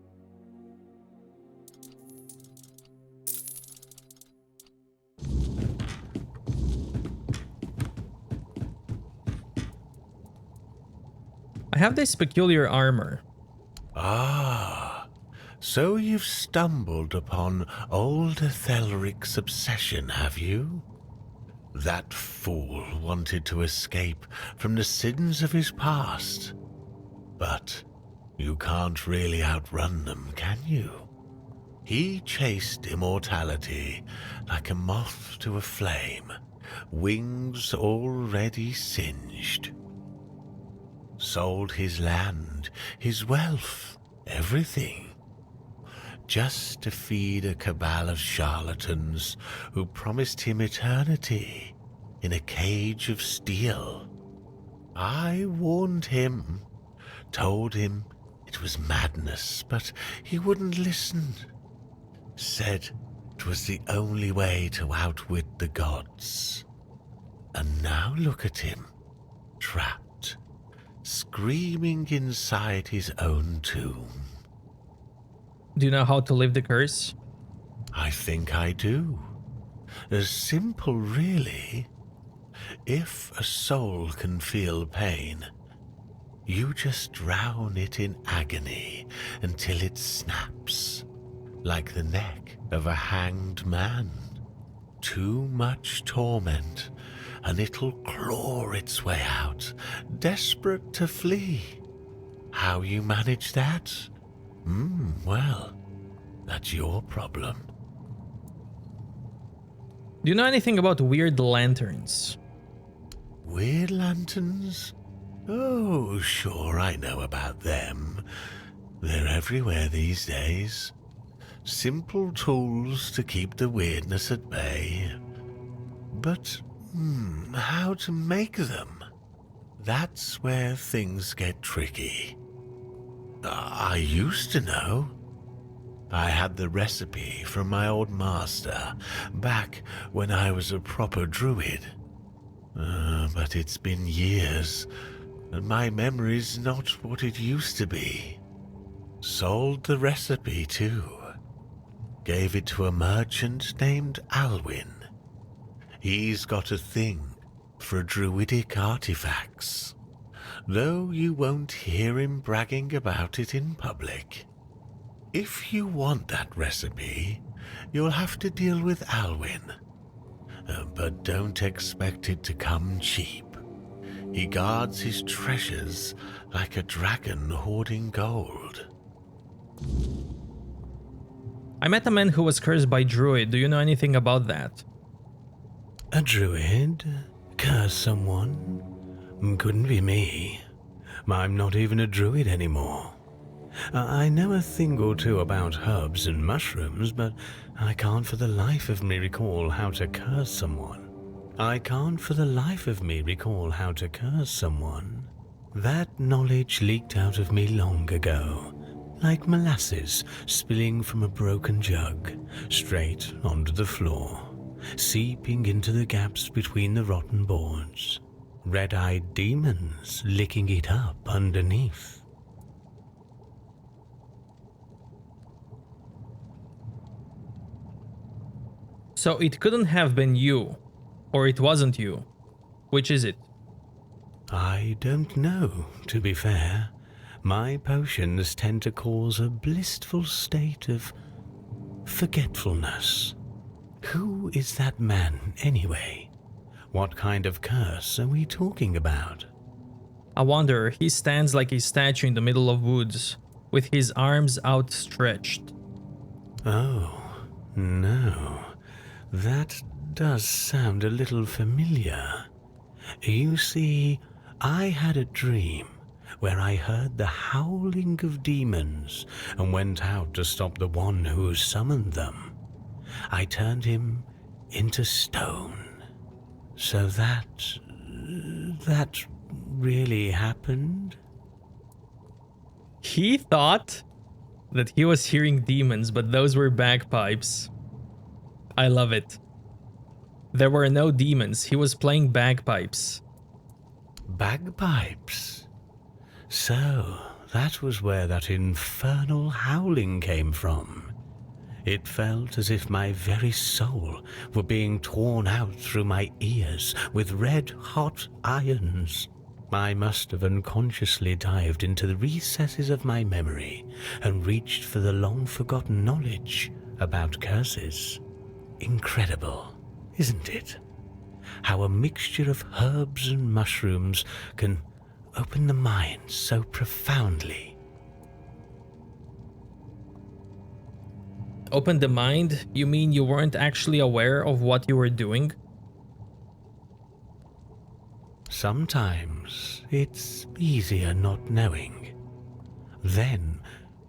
I have this peculiar armor. Ah, so you've stumbled upon old Ethelric's obsession, have you? That fool wanted to escape from the sins of his past. But you can't really outrun them, can you? He chased immortality like a moth to a flame, wings already singed. Sold his land, his wealth, everything, just to feed a cabal of charlatans who promised him eternity in a cage of steel. I warned him, told him it was madness, but he wouldn't listen. Said it was the only way to outwit the gods. And now look at him, trapped, screaming inside his own tomb. Do you know how to lift the curse? I think I do. As simple, really. If a soul can feel pain, you just drown it in agony until it snaps, like the neck of a hanged man. Too much torment, and it'll claw its way out, desperate to flee. How you manage that? Well, that's your problem. Do you know anything about weird lanterns? Weird lanterns? Oh, sure, I know about them. They're everywhere these days. Simple tools to keep the weirdness at bay. But, how to make them? That's where things get tricky. I used to know. I had the recipe from my old master, back when I was a proper druid. But it's been years, and my memory's not what it used to be. Sold the recipe, too. Gave it to a merchant named Alwyn. He's got a thing for druidic artifacts, though you won't hear him bragging about it in public. If you want that recipe, you'll have to deal with Alwyn. But don't expect it to come cheap. He guards his treasures like a dragon hoarding gold. I met a man who was cursed by druid. Do you know anything about that? A druid? Curse someone? Couldn't be me. I'm not even a druid anymore. I know a thing or two about herbs and mushrooms, but I can't for the life of me recall how to curse someone. That knowledge leaked out of me long ago, like molasses spilling from a broken jug, straight onto the floor, seeping into the gaps between the rotten boards. Red-eyed demons licking it up underneath. So it couldn't have been you, or it wasn't you. Which is it? I don't know, to be fair. My potions tend to cause a blissful state of forgetfulness. Who is that man, anyway? What kind of curse are we talking about? A wanderer. He stands like a statue in the middle of woods, with his arms outstretched. Oh, no. That does sound a little familiar. You see, I had a dream where I heard the howling of demons and went out to stop the one who summoned them. I turned him into stone. So that really happened? He thought that he was hearing demons, but those were bagpipes. I love it. There were no demons. He was playing bagpipes. Bagpipes? So, that was where that infernal howling came from. It felt as if my very soul were being torn out through my ears with red-hot irons. I must have unconsciously dived into the recesses of my memory and reached for the long-forgotten knowledge about curses. Incredible, isn't it? How a mixture of herbs and mushrooms can open the mind so profoundly. Open the mind? You mean you weren't actually aware of what you were doing? Sometimes it's easier not knowing. Then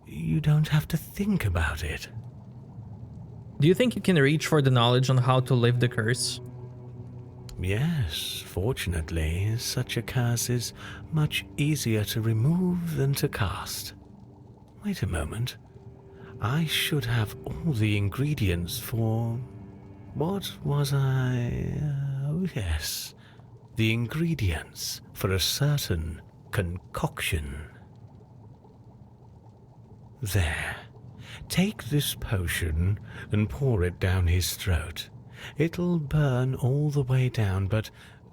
you don't have to think about it. Do you think you can reach for the knowledge on how to lift the curse? Yes, fortunately, such a curse is much easier to remove than to cast. Wait a moment. I should have all the ingredients for... What was I... Oh, yes. The ingredients for a certain concoction. There. Take this potion and pour it down his throat. It'll burn all the way down, but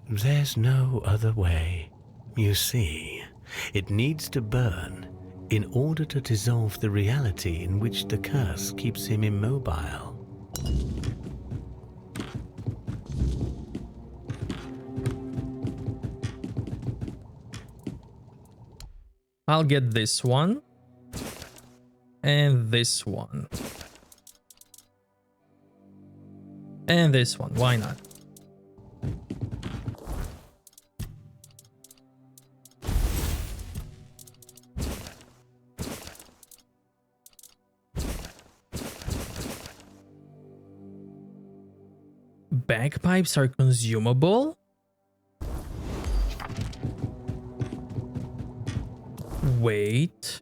there's no other way. You see, it needs to burn in order to dissolve the reality in which the curse keeps him immobile. I'll get this one. And this one. And this one, why not? bagpipes are consumable? Wait.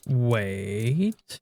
Wait.